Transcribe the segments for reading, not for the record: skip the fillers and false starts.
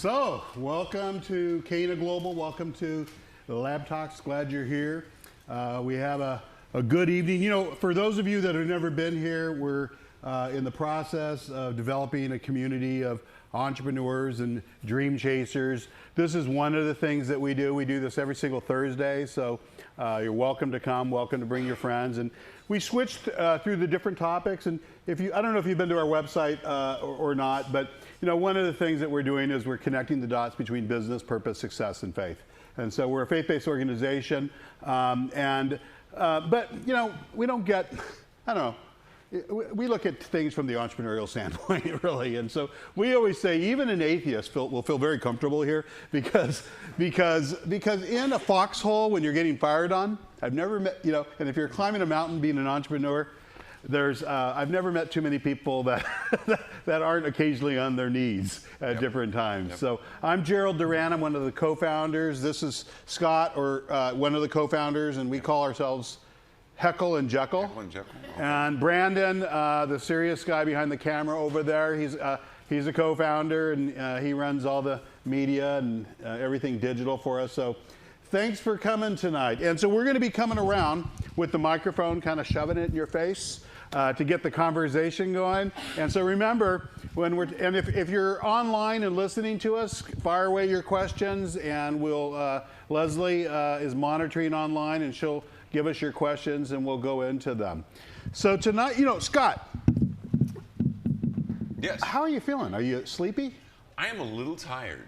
So, welcome to CanaGlobal. Welcome to the Lab Talks. Glad you're here. We have a good evening. You know, for those of you that have never been here, we're in the process of developing a community of entrepreneurs and dream chasers. This is one of the things that we do. We do this every single Thursday, so you're welcome to come, welcome to bring your friends. And we switched through the different topics, and I don't know if you've been to our website or not, but you know, one of the things that we're doing is we're connecting the dots between business, purpose, success, and faith. And so we're a faith-based organization, but you know, we don't get, I don't know, we look at things from the entrepreneurial standpoint, really. And so we always say even an atheist will feel very comfortable here because in a foxhole when you're getting fired on, I've never met, you know, and if you're climbing a mountain being an entrepreneur, I've never met too many people that that aren't occasionally on their knees at different times. Yep. So I'm Gerald Duran. I'm one of the co-founders. This is Scott, or one of the co-founders, and we call ourselves Heckle and Jekyll. Heckle and Jekyll. Okay. And Brandon, the serious guy behind the camera over there, he's a co-founder, and he runs all the media and everything digital for us. So thanks for coming tonight. And so we're going to be coming around with the microphone, kind of shoving it in your face to get the conversation going. And so remember, if you're online and listening to us, fire away your questions, and Leslie is monitoring online, and she'll give us your questions, and we'll go into them. So tonight, you know, Scott. Yes. How are you feeling? Are you sleepy? I am a little tired.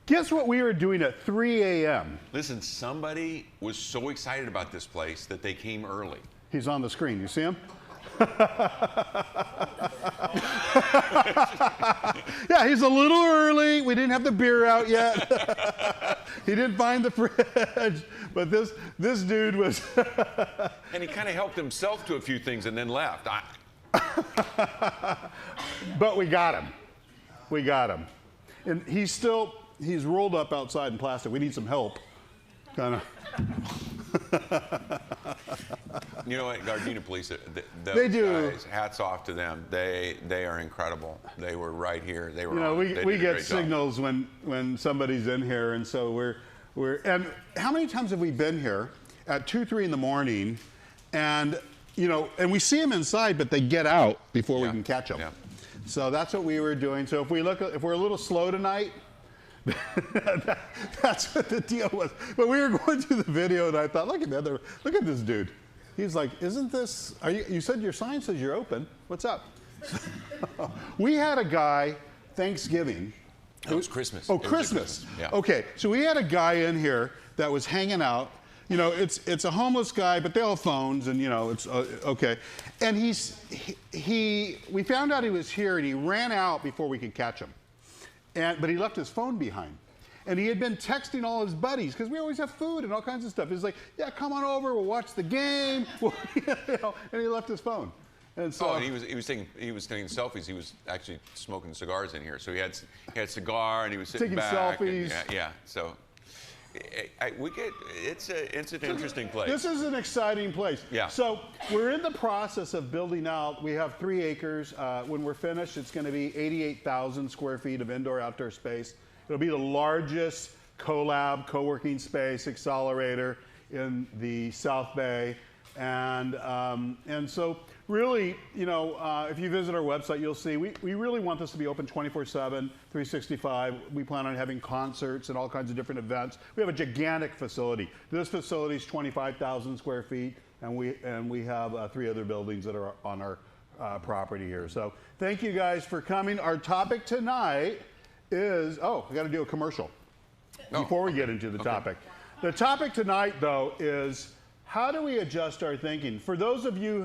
Guess what we were doing at 3 a.m.? Listen, somebody was so excited about this place that they came early. He's on the screen. You see him? Yeah, he's a little early. We didn't have the beer out yet. He didn't find the fridge. But this dude was... And he kind of helped himself to a few things and then left. But we got him. We got him. And he's rolled up outside in plastic. We need some help. Kind of. You know what, Gardena Police, they do. Guys, hats off to them. They are incredible. They were right here. They were. You know, we get signals when somebody's in here, and so we're. And how many times have we been here at 2, 3 in the morning, and you know, and we see them inside, but they get out before we can catch them. Yeah. So that's what we were doing. So if we're a little slow tonight. That's what the deal was. But we were going through the video, and I thought, look at this dude. He's like, isn't this? You said your sign says you're open. What's up? We had a guy Thanksgiving. It was Christmas. Oh, Christmas. Yeah. Okay, so we had a guy in here that was hanging out. You know, it's a homeless guy, but they all have phones, and you know, it's okay. And we found out he was here, and he ran out before we could catch him. But he left his phone behind. And he had been texting all his buddies, because we always have food and all kinds of stuff. He's like, yeah, come on over, we'll watch the game. You know, and he left his phone. And so, and he was taking selfies. He was actually smoking cigars in here. So he had a cigar, and he was sitting back. Taking selfies. Yeah. So it's an interesting place. This is an exciting place. Yeah. So we're in the process of building out. We have 3 acres. When we're finished, it's going to be 88,000 square feet of indoor-outdoor space. It'll be the largest co-working space accelerator in the South Bay. And so really, you know, if you visit our website, you'll see we really want this to be open 24/7, 365. We plan on having concerts and all kinds of different events. We have a gigantic facility. This facility is 25,000 square feet, and we have 3 other buildings that are on our property here. So thank you guys for coming. Our topic tonight is, we got to do a commercial before we get into the topic. The topic tonight, though, is how do we adjust our thinking? For those of you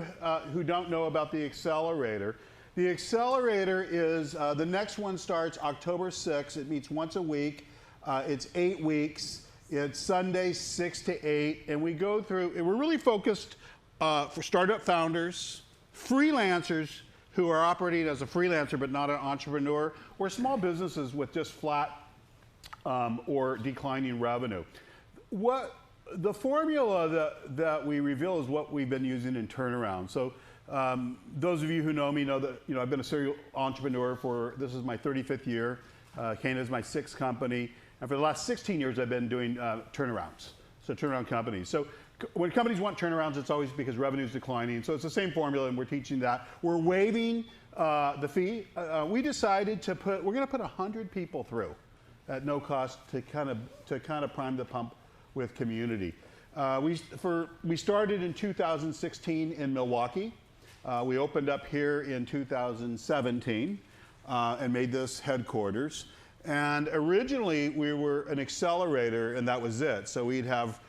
who don't know about the accelerator is, the next one starts October 6th. It meets once a week. It's 8 weeks. It's Sunday, 6 to 8. And we go through, and we're really focused for startup founders, freelancers who are operating as a freelancer but not an entrepreneur, or small businesses with just flat or declining revenue. The formula that we reveal is what we've been using in turnaround. So those of you who know me know that I've been a serial entrepreneur this is my 35th year. Cana is my 6th company. And for the last 16 years, I've been doing turnarounds. So turnaround companies. So when companies want turnarounds, it's always because revenue is declining. So it's the same formula, and we're teaching that. We're waiving the fee. We decided we're going to put 100 people through at no cost to kind of prime the pump with community. We started in 2016 in Milwaukee. We opened up here in 2017 and made this headquarters. And originally we were an accelerator, and that was it. So we'd have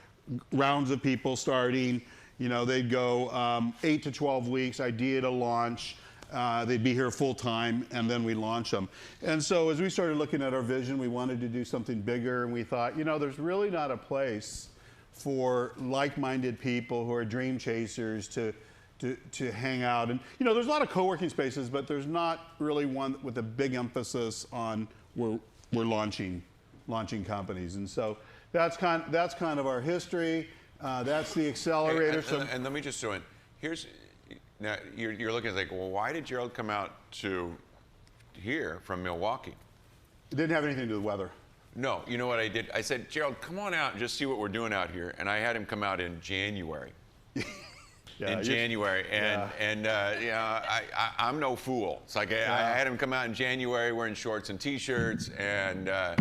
rounds of people starting. They'd go 8 to 12 weeks, idea to launch. They'd be here full time, and then we launch them. And so as we started looking at our vision, we wanted to do something bigger, and we thought, there's really not a place for like-minded people who are dream chasers to hang out. And there's a lot of co-working spaces, but there's not really one with a big emphasis on we're launching companies. And so that's kind of our history. That's the accelerator. And let me just throw in, now you're looking like, well, why did Gerald come out to here from Milwaukee? It didn't have anything to do with weather. No, you know what I did? I said, Gerald, come on out and just see what we're doing out here. And I had him come out in January. January, I'm no fool. It's like I had him come out in January wearing shorts and T-shirts, and I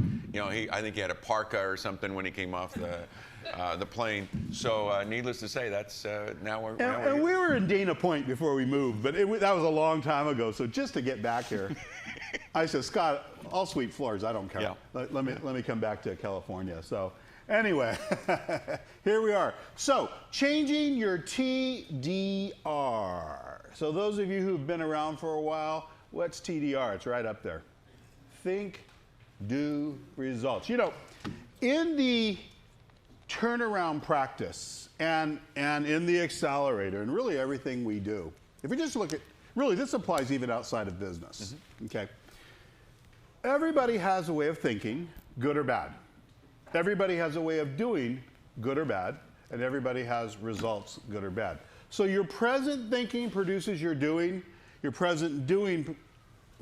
think he had a parka or something when he came off the plane. So needless to say, that's now we're. And we were in Dana Point before we moved, but that was a long time ago. So just to get back here, I said, Scott, I'll sweep floors. I don't care. Yeah. Let me come back to California. So. Anyway, here we are. So, changing your TDR. So those of you who've been around for a while, what's TDR? It's right up there. Think, do, results. In the turnaround practice and in the accelerator and really everything we do, if we just look at, really this applies even outside of business, okay? Everybody has a way of thinking, good or bad. Everybody has a way of doing, good or bad, and everybody has results, good or bad. So your present thinking produces your doing, your present doing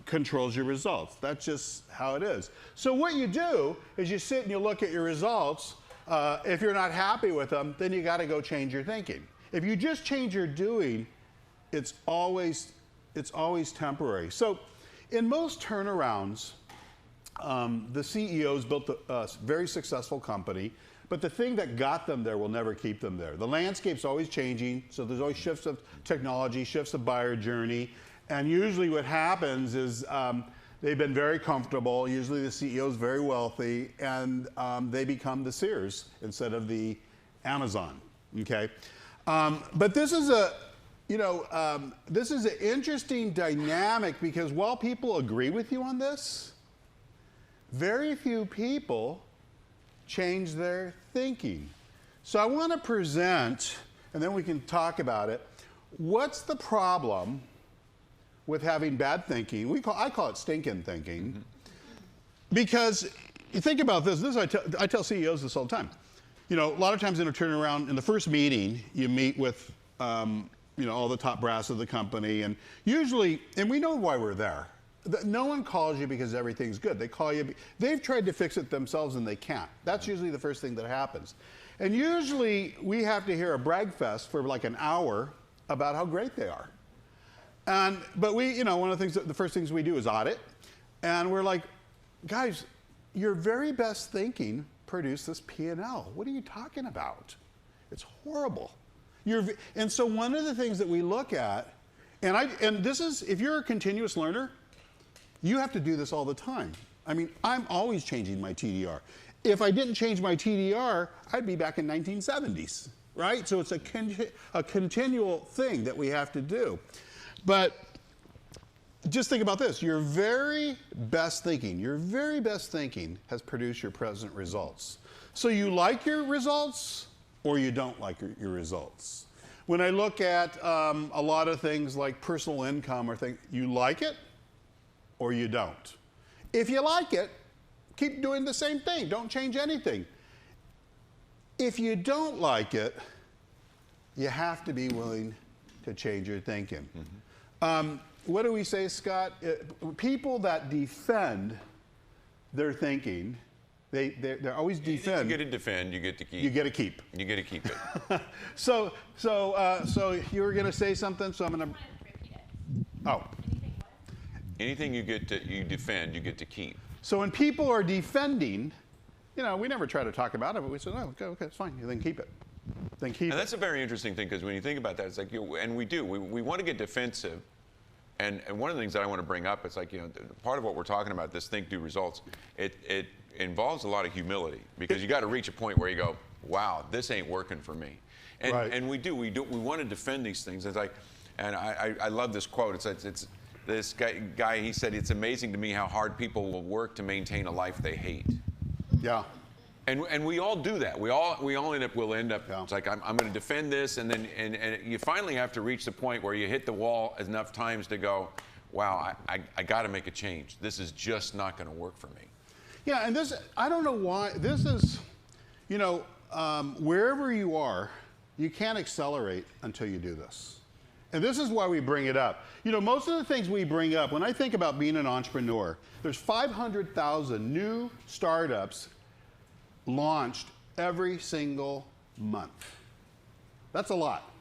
controls your results. That's just how it is. So what you do is you sit and you look at your results. If you're not happy with them, then you got to go change your thinking. If you just change your doing, it's always temporary. So in most turnarounds, the CEOs built a very successful company, but the thing that got them there will never keep them there. The landscape's always changing, so there's always shifts of technology, shifts of buyer journey, and usually what happens is they've been very comfortable. Usually the CEO's very wealthy, and they become the Sears instead of the Amazon. Okay, but this is this is an interesting dynamic because while people agree with you on this, very few people change their thinking. So I want to present, and then we can talk about it, what's the problem with having bad thinking? I call it stinking thinking. Because you think about this, I tell CEOs this all the time. A lot of times in a turnaround, in the first meeting, you meet with all the top brass of the company, and usually, and we know why we're there. No one calls you because everything's good. They call you, they've tried to fix it themselves and they can't. That's usually the first thing that happens. And usually we have to hear a brag fest for like an hour about how great they are. But one of the first things we do is audit. And we're like, guys, your very best thinking produced this P&L. What are you talking about? It's horrible. And so one of the things that we look at, and this is, if you're a continuous learner, you have to do this all the time. I mean, I'm always changing my TDR. If I didn't change my TDR, I'd be back in 1970s, right? So it's a continual thing that we have to do. But just think about this. Your very best thinking has produced your present results. So you like your results or you don't like your results. When I look at a lot of things like personal income or things, you like it or you don't. If you like it, keep doing the same thing. Don't change anything. If you don't like it, you have to be willing to change your thinking. What do we say, Scott? People that defend their thinking. They're always defend. You get to defend, you get to keep. You get to keep. You get to keep it. So you were going to say something, so I'm going to. Oh. Anything you defend, you get to keep. So when people are defending, we never try to talk about it, but we say, oh, okay, it's fine. Then keep it. Then keep it. And that's a very interesting thing, because when you think about that, it's like, and we do. We want to get defensive. And one of the things that I want to bring up, it's like, part of what we're talking about, this think, do, results, it involves a lot of humility, because you got to reach a point where you go, wow, this ain't working for me. And, right. And we want to defend these things. It's like, and I love this quote. It's this guy, he said, it's amazing to me how hard people will work to maintain a life they hate. Yeah. And we all do that. We all will end up. Yeah. It's like I'm going to defend this, and then and you finally have to reach the point where you hit the wall enough times to go, wow, I got to make a change. This is just not going to work for me. Yeah, and this, I don't know why, this is, wherever you are, you can't accelerate until you do this. And this is why we bring it up. Most of the things we bring up, when I think about being an entrepreneur, there's 500,000 new startups launched every single month. That's a lot.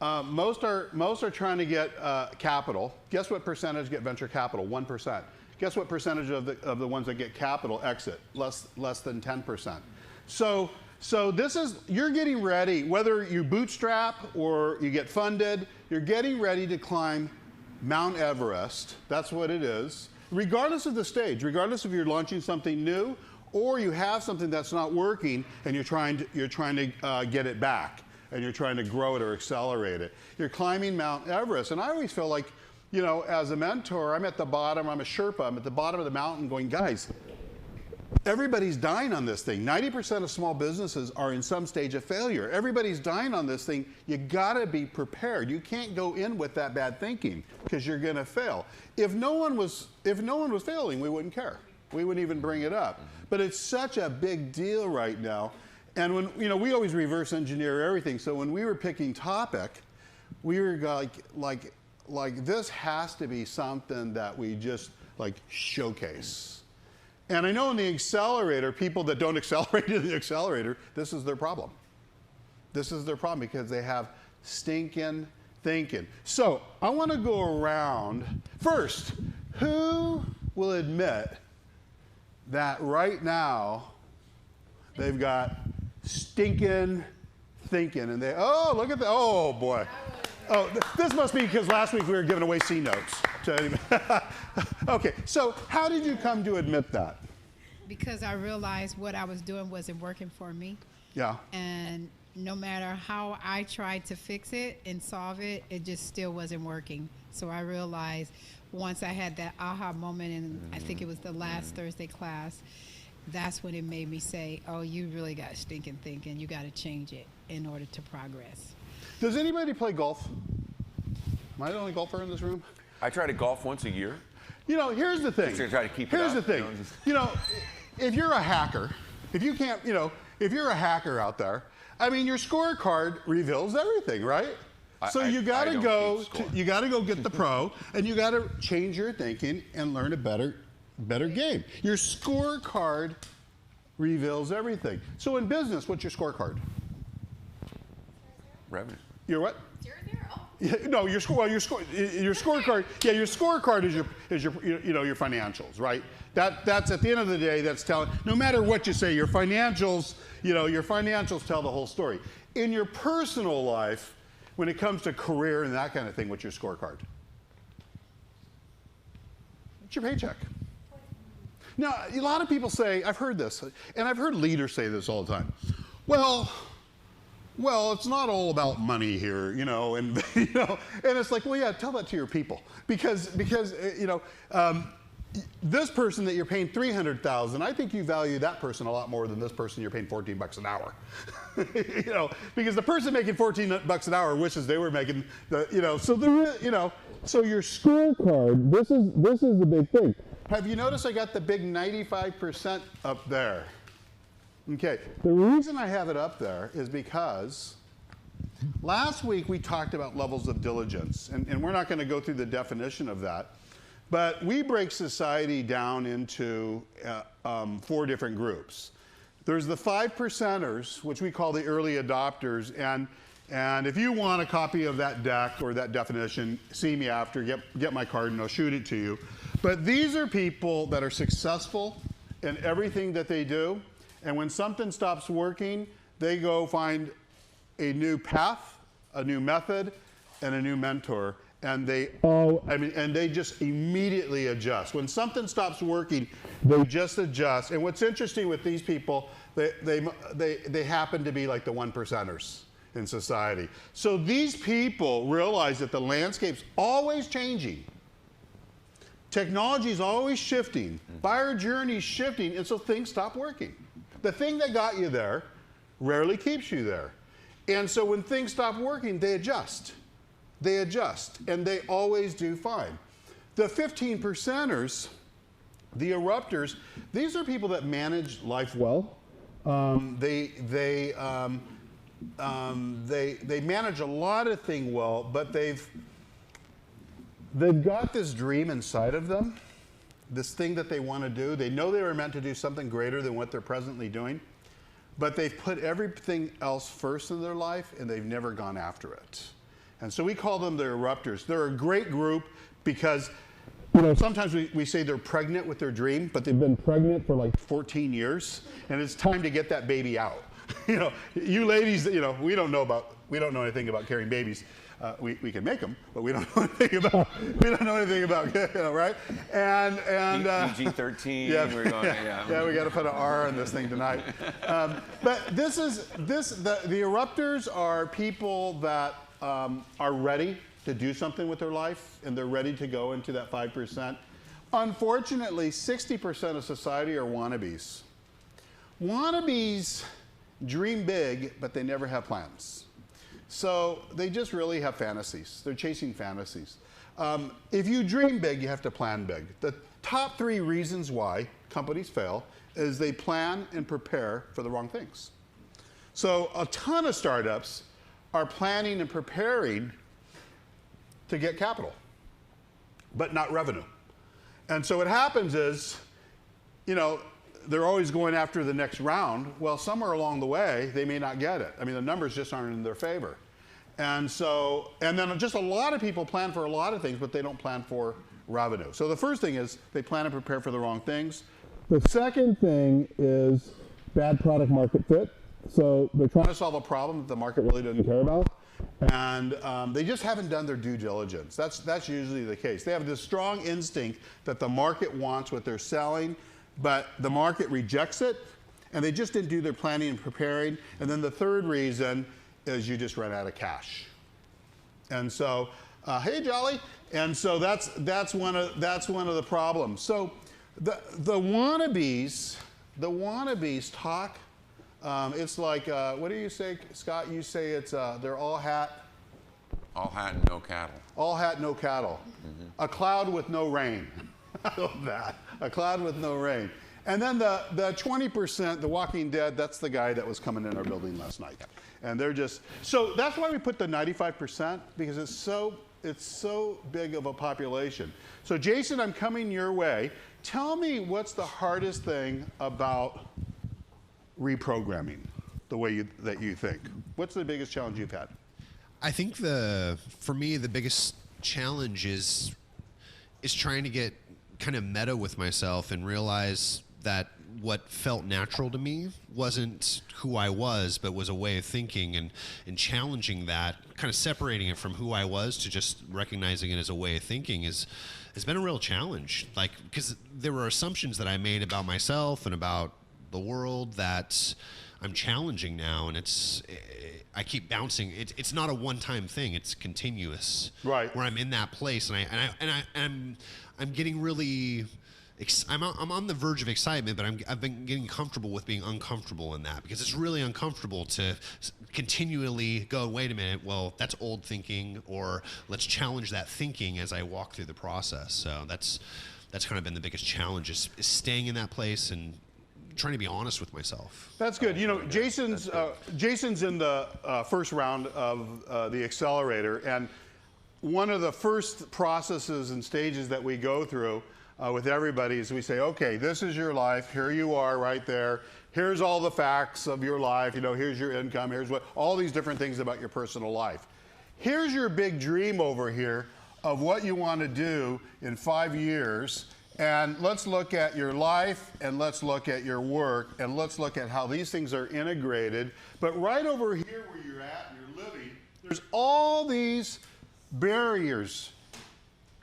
Most are trying to get capital. Guess what percentage get venture capital? 1%. Guess what percentage of the ones that get capital exit? Less than 10%. So this is, you're getting ready, whether you bootstrap or you get funded, you're getting ready to climb Mount Everest. That's what it is. Regardless of the stage, regardless if you're launching something new or you have something that's not working and you're trying to get it back and you're trying to grow it or accelerate it. You're climbing Mount Everest. And I always feel like, as a mentor, I'm at the bottom, I'm a Sherpa, I'm at the bottom of the mountain going, guys, everybody's dying on this thing. 90% of small businesses are in some stage of failure. Everybody's dying on this thing. You gotta be prepared. You can't go in with that bad thinking, because you're gonna fail. If no one was failing, we wouldn't care. We wouldn't even bring it up. But it's such a big deal right now. And when, we always reverse engineer everything. So when we were picking topic, we were like this has to be something that we just showcase. And I know in the accelerator, people that don't accelerate in the accelerator, this is their problem. This is their problem, because they have stinking thinking. So I want to go around. First, who will admit that right now they've got stinking thinking, and look at that, oh boy. Oh, this must be because last week we were giving away C notes. Okay, so how did you come to admit that? Because I realized what I was doing wasn't working for me. Yeah. And no matter how I tried to fix it and solve it, it just still wasn't working. So I realized once I had that aha moment, and I think it was the last Thursday class, that's when it made me say, oh, you really got stinking thinking. You got to change it in order to progress. Does anybody play golf? Am I the only golfer in this room? I try to golf once a year. Here's the thing. Try to keep it Here's up, the thing. If you're a hacker, if you can't, if you're a hacker out there, your scorecard reveals everything, right? So you got to go get the pro, and you got to change your thinking and learn a better game. Your scorecard reveals everything. So in business, what's your scorecard? Revenue. Your what? 0-0. No, your scorecard. Yeah, your scorecard is your financials, right? That's at the end of the day. That's telling. No matter what you say, your financials. Your financials tell the whole story. In your personal life, when it comes to career and that kind of thing, what's your scorecard? It's your paycheck. Now, a lot of people say, I've heard this, and I've heard leaders say this all the time. Well, it's not all about money here, and and it's like, well, yeah, tell that to your people, because this person that you're paying $300,000, I think you value that person a lot more than this person you're paying $14 an hour, because the person making $14 an hour wishes they were making so your scorecard. This is the big thing. Have you noticed I got the big 95% up there? Okay, the reason I have it up there is because last week we talked about levels of diligence, and we're not going to go through the definition of that, But we break society down into 4 different groups. There's the 5%ers, which we call the early adopters, and if you want a copy of that deck or that definition, see me after, get my card and I'll shoot it to you. But these are people that are successful in everything that they do, and when something stops working, they go find a new path, a new method, and a new mentor. And they just immediately adjust. When something stops working, they just adjust. And what's interesting with these people, they happen to be like the 1%ers in society. So these people realize that the landscape's always changing. Technology is always shifting. Buyer journey's shifting, and so things stop working. The thing that got you there rarely keeps you there. And so when things stop working, they adjust. They adjust, and they always do fine. The 15%ers, the erupters, these are people that manage life well. They manage a lot of things well, but they've got this dream inside of them, this thing that they want to do. They know they were meant to do something greater than what they're presently doing, but they've put everything else first in their life, and they've never gone after it. And so we call them the erupters. They're a great group because, sometimes we say they're pregnant with their dream, but they've been pregnant for like 14 years, and it's time to get that baby out. You ladies, we don't know anything about carrying babies. We can make them, but we don't know anything about right? And PG-13. Yeah, we're going. Yeah, we got to put an R on this thing tonight. But the erupters are people that are ready to do something with their life, and they're ready to go into that 5%. Unfortunately, 60% of society are wannabes. Wannabes dream big, but they never have plans. So they just really have fantasies. They're chasing fantasies. If you dream big, you have to plan big. The top 3 reasons why companies fail is they plan and prepare for the wrong things. So a ton of startups are planning and preparing to get capital, but not revenue. And so what happens is, they're always going after the next round. Well, somewhere along the way, they may not get it. I mean, the numbers just aren't in their favor. And then just a lot of people plan for a lot of things, but they don't plan for revenue. So the first thing is they plan and prepare for the wrong things. The second thing is bad product market fit. So they're trying to solve a problem that the market really doesn't care about, and they just haven't done their due diligence. That's usually the case. They have this strong instinct that the market wants what they're selling, but the market rejects it, and they just didn't do their planning and preparing. And then the third reason is you just run out of cash. And so, hey, Jolly. And so that's one of the problems. So the wannabes talk. It's like, what do you say, Scott? You say it's, they're all hat. All hat and no cattle. All hat, no cattle. Mm-hmm. A cloud with no rain. I love that. A cloud with no rain. And then the 20%, the Walking Dead, that's the guy that was coming in our building last night. And they're just, so that's why we put the 95%, because it's so big of a population. So Jason, I'm coming your way. Tell me what's the hardest thing about reprogramming the way that you think. What's the biggest challenge you've had? I think for me, the biggest challenge is trying to get kind of meta with myself and realize that what felt natural to me wasn't who I was, but was a way of thinking, and challenging that, kind of separating it from who I was to just recognizing it as a way of thinking has been a real challenge. Like, because there were assumptions that I made about myself and about the world that I'm challenging now, and I keep bouncing. It's not a one-time thing. It's continuous. Right. Where I'm in that place, and I'm getting really. I'm on the verge of excitement, but I've been getting comfortable with being uncomfortable in that, because it's really uncomfortable to continually go, wait a minute, well, that's old thinking, or let's challenge that thinking as I walk through the process. So that's kind of been the biggest challenge, is staying in that place and trying to be honest with myself. That's good. Jason's in the first round of the accelerator, and one of the first processes and stages that we go through with everybody is we say, okay, this is your life. Here you are right there. Here's all the facts of your life. You know, here's your income. Here's what all these different things about your personal life. Here's your big dream over here of what you want to do in 5 years. And let's look at your life, and let's look at your work, and let's look at how these things are integrated. But right over here where you're at, you're living, there's all these barriers.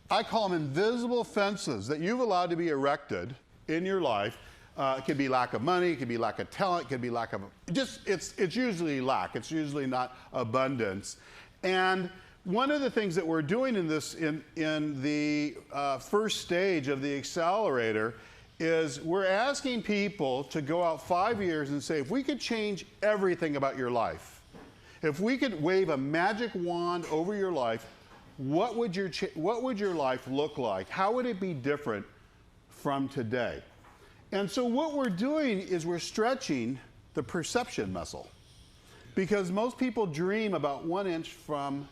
I call them invisible fences that you've allowed to be erected in your life. It could be lack of money, it could be lack of talent, it could be lack of, it's usually lack. It's usually not abundance. And one of the things that we're doing in this, in the first stage of the accelerator is we're asking people to go out 5 years and say, if we could change everything about your life, if we could wave a magic wand over your life, what would your life look like? How would it be different from today? And so what we're doing is we're stretching the perception muscle, because most people dream about 1 inch from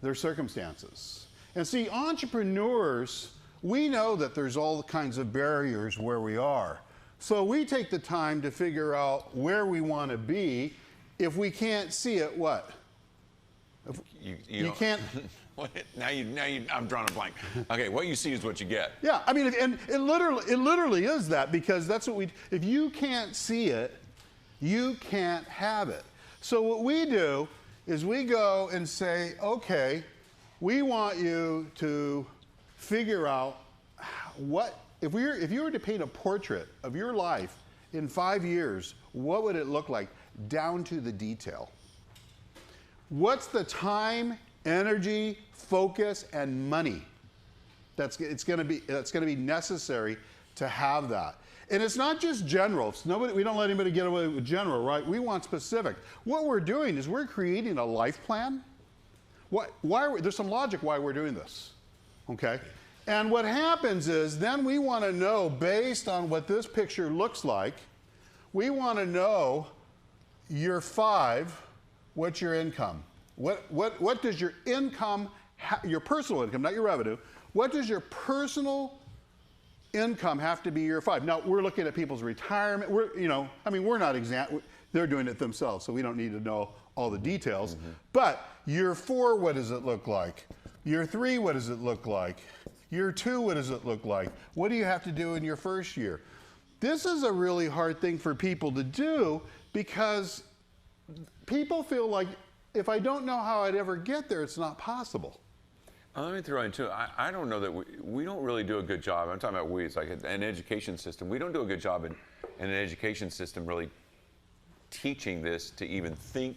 their circumstances. And see, entrepreneurs, we know that there's all kinds of barriers where we are. So we take the time to figure out where we want to be. If we can't see it, what? You can't. Now I'm drawing a blank. Okay, what you see is what you get. Yeah, I mean, and it literally is that, because that's what if you can't see it, you can't have it. So what we do is we go and say, okay, we want you to figure out what, if you were to paint a portrait of your life in 5 years, what would it look like down to the detail? What's the time, energy, focus, and money that's going to be necessary to have that? And it's not just general. We don't let anybody get away with general, right? We want specific. What we're doing is we're creating a life plan. There's some logic why we're doing this, okay? And what happens is then we want to know, based on what this picture looks like, we want to know year 5, what's your income? What does your income, your personal income, not your revenue, what does your personal income have to be year 5? Now, we're looking at people's retirement. We're not exempt. They're doing it themselves, so we don't need to know all the details. Mm-hmm. But year 4, what does it look like? Year 3, what does it look like? Year 2, what does it look like? What do you have to do in your first year? This is a really hard thing for people to do, because people feel like, if I don't know how I'd ever get there, it's not possible. Let me throw in too, I don't know that we don't really do a good job. I'm talking about it's like an education system. We don't do a good job in an education system really teaching this to even think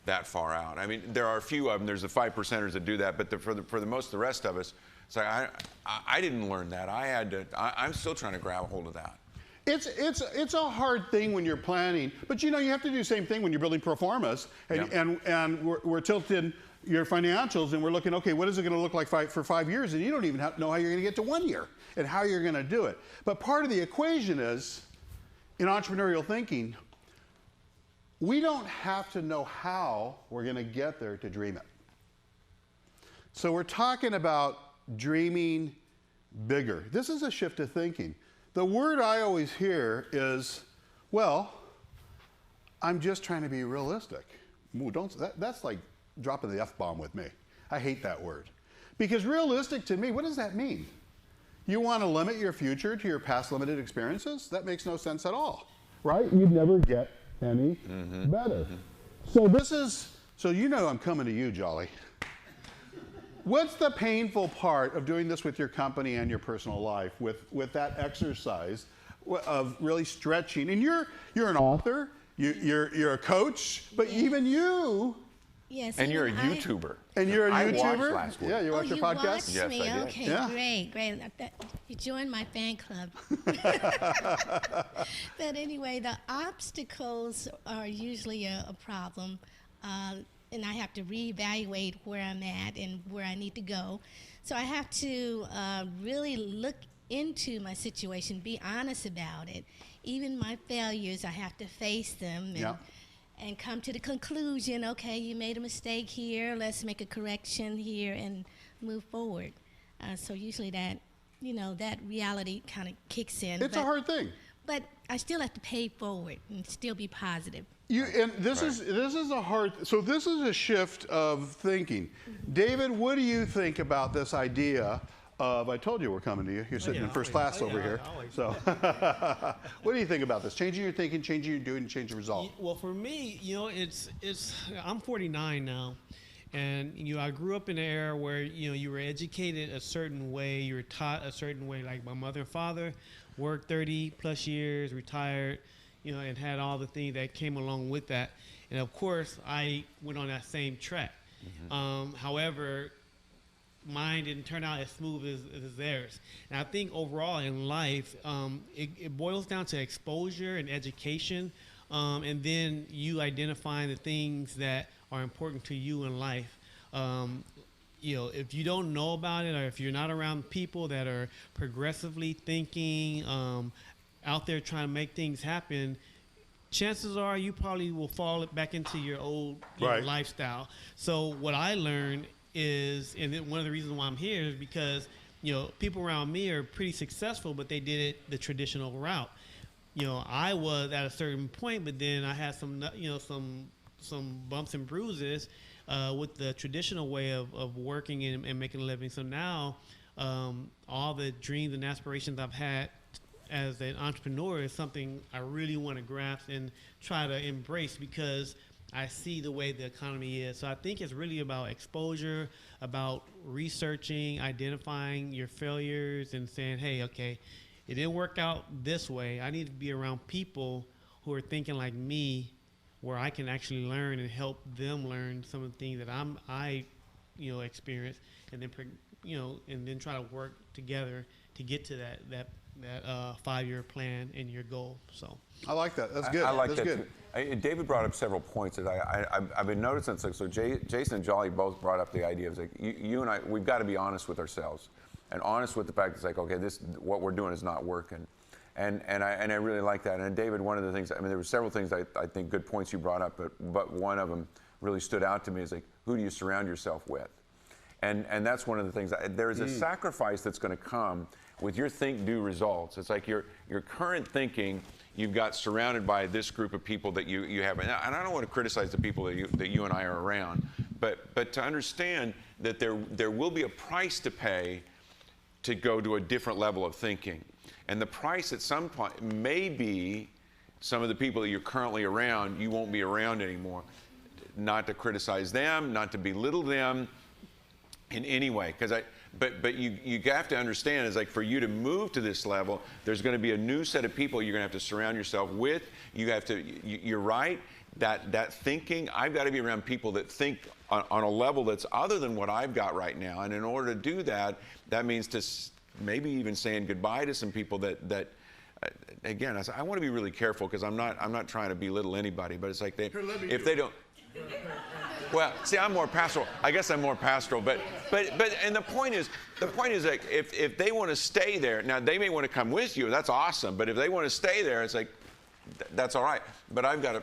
that far out. I mean, there are a few of them. There's the 5%ers that do that, but for the most of the rest of us, it's like I didn't learn that. I'm still trying to grab a hold of that. It's a hard thing when you're planning, but you have to do the same thing when you're building pro formas, and we're tilting your financials, and we're looking, okay, what is it going to look like for 5 years? And you don't even know how you're going to get to 1 year and how you're going to do it. But part of the equation is, in entrepreneurial thinking, we don't have to know how we're going to get there to dream it. So we're talking about dreaming bigger. This is a shift of thinking. The word I always hear is, well, I'm just trying to be realistic. Ooh, that's like dropping the F-bomb with me. I hate that word. Because realistic to me, what does that mean? You want to limit your future to your past limited experiences? That makes no sense at all, right? You'd never get any better. So I'm coming to you, Jolly. What's the painful part of doing this with your company and your personal life, with that exercise of really stretching? And you're an author, you're a coach, but even you. Yes. And you're a YouTuber. And you're a YouTuber? I watched last week. Yeah, you watched your podcast? Watched Yes, me? I did. Okay, Yeah. great. You joined my fan club. But anyway, the obstacles are usually a problem. And I have to reevaluate where I'm at and where I need to go. So I have to really look into my situation, be honest about it. Even my failures, I have to face them and come to the conclusion, okay, you made a mistake here, let's make a correction here and move forward. So usually that, that reality kind of kicks in. It's a hard thing. But I still have to pay forward and still be positive. This is a hard. So this is a shift of thinking. David, what do you think about this idea of? I told you we're coming to you. You're sitting in first class over here. So, what do you think about this? Changing your thinking, changing your doing, changing result. Well, for me, it's. I'm 49 now, and I grew up in an era where you were educated a certain way, you were taught a certain way. Like my mother and father worked 30 plus years, retired. And had all the things that came along with that. And of course, I went on that same track. Mm-hmm. However, mine didn't turn out as smooth as theirs. And I think overall in life, it boils down to exposure and education, and then you identifying the things that are important to you in life. If you don't know about it, or if you're not around people that are progressively thinking, out there trying to make things happen, chances are you probably will fall back into your old lifestyle. So what I learned is, and one of the reasons why I'm here is because, people around me are pretty successful, but they did it the traditional route. I was at a certain point, but then I had some bumps and bruises with the traditional way of working and making a living. So now all the dreams and aspirations I've had as an entrepreneur is something I really want to grasp and try to embrace, because I see the way the economy is. So I think it's really about exposure, about researching, identifying your failures, and saying, hey, okay, it didn't work out this way. I need to be around people who are thinking like me, where I can actually learn and help them learn some of the things that I experience, and then and then try to work together to get to that 5-year plan and your goal. So I like that. That's good. I like That's that good. too. David brought up several points that I've been noticing. So Jason and Jolly both brought up the idea of you and I, we've got to be honest with ourselves, and honest with the fact that okay, what we're doing is not working. And I really like that. And David, one of the things, there were several things I think good points you brought up, but one of them really stood out to me is who do you surround yourself with? And that's one of the things. There is a sacrifice that's going to come with your think, do results. It's like your current thinking, you've got surrounded by this group of people that you have. And I don't want to criticize the people that you and I are around, but to understand that there will be a price to pay to go to a different level of thinking. And the price at some point may be some of the people that you're currently around, you won't be around anymore. Not to criticize them, not to belittle them in any way. But you have to understand, is for you to move to this level, there's going to be a new set of people you're going to have to surround yourself with. You're right, that thinking, I've got to be around people that think on a level that's other than what I've got right now. And in order to do that, that means to maybe even saying goodbye to some people that again, I want to be really careful, because I'm not trying to belittle anybody, but it's if they don't. Well, see, I'm more pastoral. I guess I'm more pastoral, but and the point is if they want to stay there, now they may want to come with you. That's awesome. But if they want to stay there, it's that's all right. But I got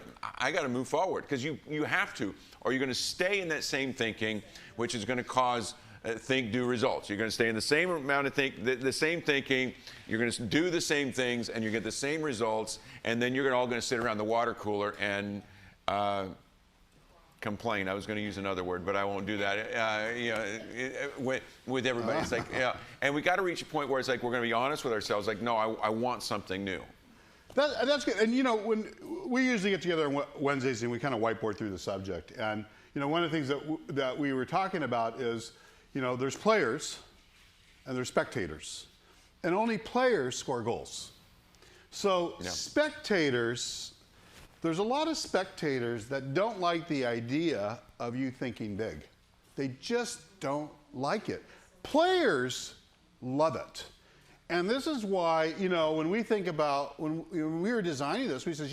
to move forward, because you have to, or you're going to stay in that same thinking, which is going to cause think, do results. You're going to stay in the same amount of the same thinking. You're going to do the same things, and you get the same results. And then you're all going to sit around the water cooler and complain. I was going to use another word, but I won't do that. With everybody, it's and we got to reach a point where it's we're going to be honest with ourselves. No, I want something new. That's good. And when we usually get together on Wednesdays and we kind of whiteboard through the subject, and one of the things that we were talking about is, there's players and there's spectators, and only players score goals. So spectators, there's a lot of spectators that don't like the idea of you thinking big. They just don't like it. Players love it. And this is why, when we think about, when we were designing this, we said,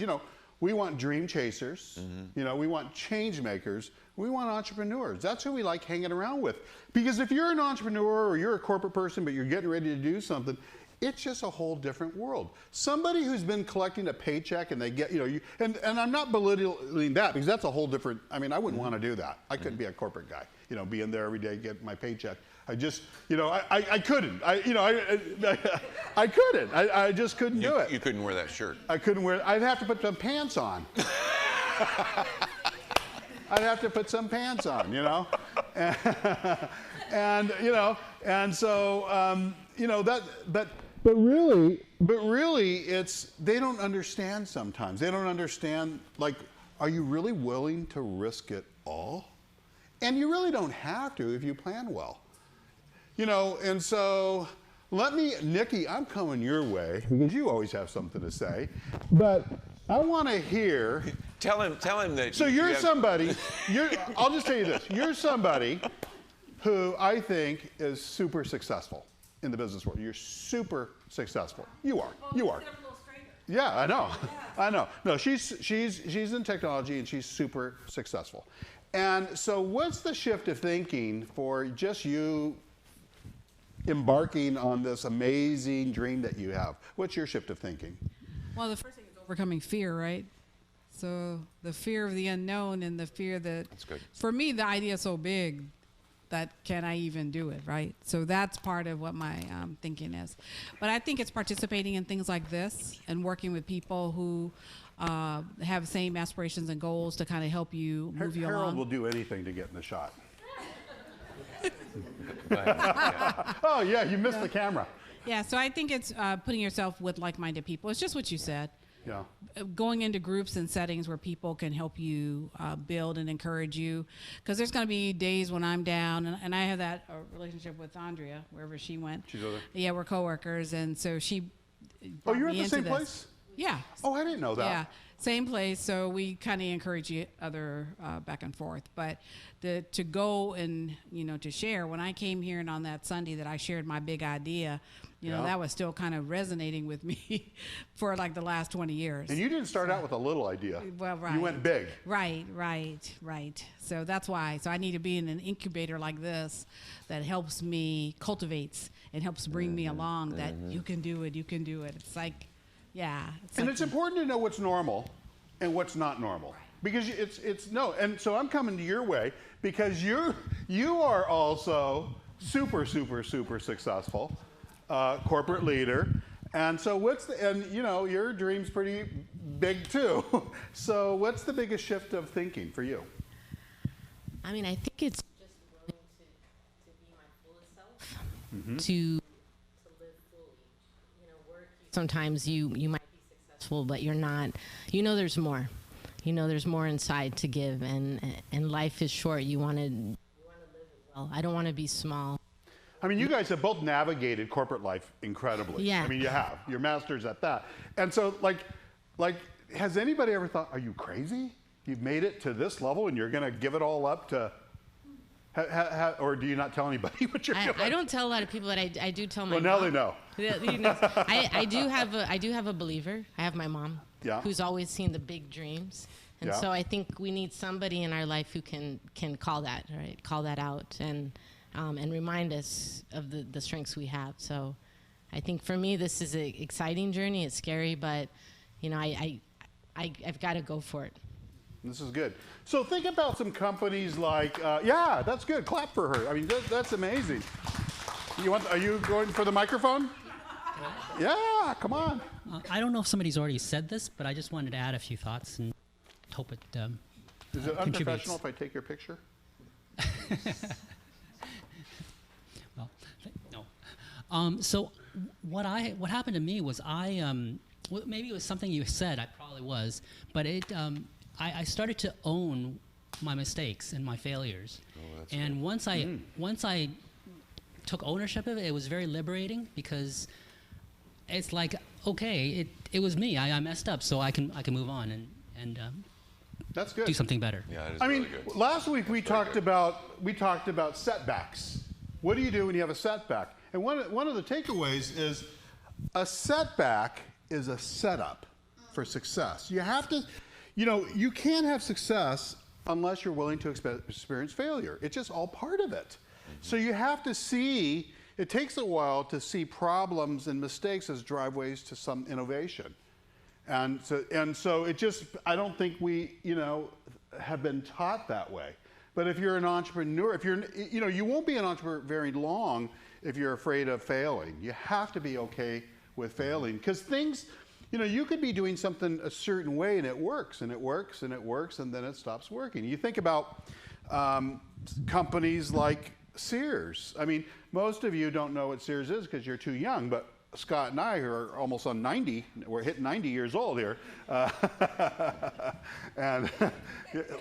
we want dream chasers, we want change makers, we want entrepreneurs. That's who we like hanging around with. Because if you're an entrepreneur or you're a corporate person, but you're getting ready to do something, it's just a whole different world. Somebody who's been collecting a paycheck and they get, and I'm not belittling that because that's a whole different, I mean, I wouldn't want to do that. I couldn't be a corporate guy, be in there every day, get my paycheck. I just, I couldn't. I couldn't. I just couldn't do it. You couldn't wear that shirt. I couldn't wear it. I'd have to put some pants on. I'd have to put some pants on, and so, but really, it's, they don't understand sometimes. They don't understand, like, are you really willing to risk it all? And you really don't have to if you plan well. And so Nikki, I'm coming your way because you always have something to say, but I want to hear. Tell him that. So you're somebody, I'll just tell you this. You're somebody who I think is super successful in the business world. You're super successful. You are. You are. Yeah, I know. I know. No, she's in technology and she's super successful. And so what's the shift of thinking for just you embarking on this amazing dream that you have? What's your shift of thinking? Well, the first thing is overcoming fear, right? So the fear of the unknown and the fear that, that's good. For me, the idea is so big that can I even do it, right? So that's part of what my thinking is. But I think it's participating in things like this and working with people who have the same aspirations and goals to kind of help you move you Harold along. will do anything to get in the shot. Yeah. Oh, yeah, you missed the camera. Yeah, so I think it's putting yourself with like-minded people. It's just what you said. Yeah. Going into groups and settings where people can help you build and encourage you. Because there's going to be days when I'm down, and I have that relationship with Andrea, wherever she went. She's over there? Yeah, we're coworkers, and so she Oh, brought you're at me the into same this. place? Yeah. Oh, I didn't know that. Yeah, same place. So we kind of encourage each other back and forth. But to go and, to share, when I came here and on that Sunday that I shared my big idea, Yeah. that was still kind of resonating with me for like the last 20 years. And you didn't start out with a little idea. Well, right. You went big. Right. So that's why. So I need to be in an incubator like this that helps me, cultivates, and helps bring me along that you can do it. It's like, yeah. And it's important to know what's normal and what's not normal. Because and so I'm coming to your way because you are also super successful corporate leader. And so your dream's pretty big too. So what's the biggest shift of thinking for you? I mean, I think it's just willing to be my fullest self, to live fully. Work. Sometimes you might be successful, but you're not. There's more. There's more inside to give, and life is short. You want to live it well. I don't want to be small. I mean, you guys have both navigated corporate life incredibly. Yeah. I mean, you have. You're masters at that. And so, like, has anybody ever thought, are you crazy? You've made it to this level and you're going to give it all up to, or do you not tell anybody what you're doing? I don't tell a lot of people, but I do tell my Well, now mom. they know. I do have a believer. I have my mom, Yeah. who's always seen the big dreams. And Yeah. so I think we need somebody in our life who can call that, right? Call that out and remind us of the strengths we have. So I think for me, this is an exciting journey. It's scary, but I've got to go for it. This is good. So think about some companies like, yeah, that's good. Clap for her. I mean, that's amazing. Are you going for the microphone? Yeah, come on. I don't know if somebody's already said this, but I just wanted to add a few thoughts and hope it Is it contributes. unprofessional if I take your picture? Well, no. So what happened to me was maybe it was something you said. I probably was, but I started to own my mistakes and my failures. And once I took ownership of it, it was very liberating because it's like, okay, it was me. I messed up, so I can move on and That's good. do something better. Yeah, it is I really mean, good. last week we talked about setbacks. What do you do when you have a setback? And one of the takeaways is a setback is a setup for success. You have to, you can't have success unless you're willing to experience failure. It's just all part of it. So you have to see it takes a while to see problems and mistakes as driveways to some innovation. And so it just, I don't think we, have been taught that way. But if you're an entrepreneur, if you're, you won't be an entrepreneur very long if you're afraid of failing. You have to be okay with failing, because things, you could be doing something a certain way and it works and it works and it works, and then it stops working. You think about companies like Sears. I mean, most of you don't know what Sears is because you're too young, but Scott and I, who are almost on 90, we're hitting 90 years old here, and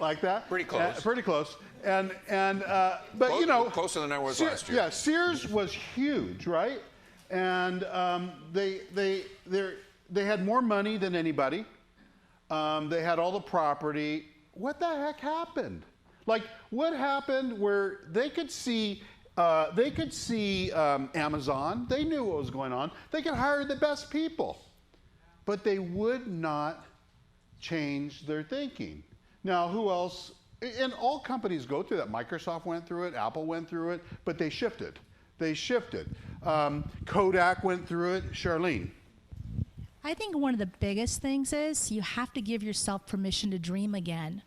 like that. Pretty close. Pretty close. But closer than I was last year. Yeah, Sears was huge, right? And they had more money than anybody. They had all the property. What the heck happened? Like, what happened where they could see Amazon. They knew what was going on. They could hire the best people. But they would not change their thinking. Now, who else? And all companies go through that. Microsoft went through it. Apple went through it. But they shifted. Kodak went through it. Charlene. I think one of the biggest things is you have to give yourself permission to dream again.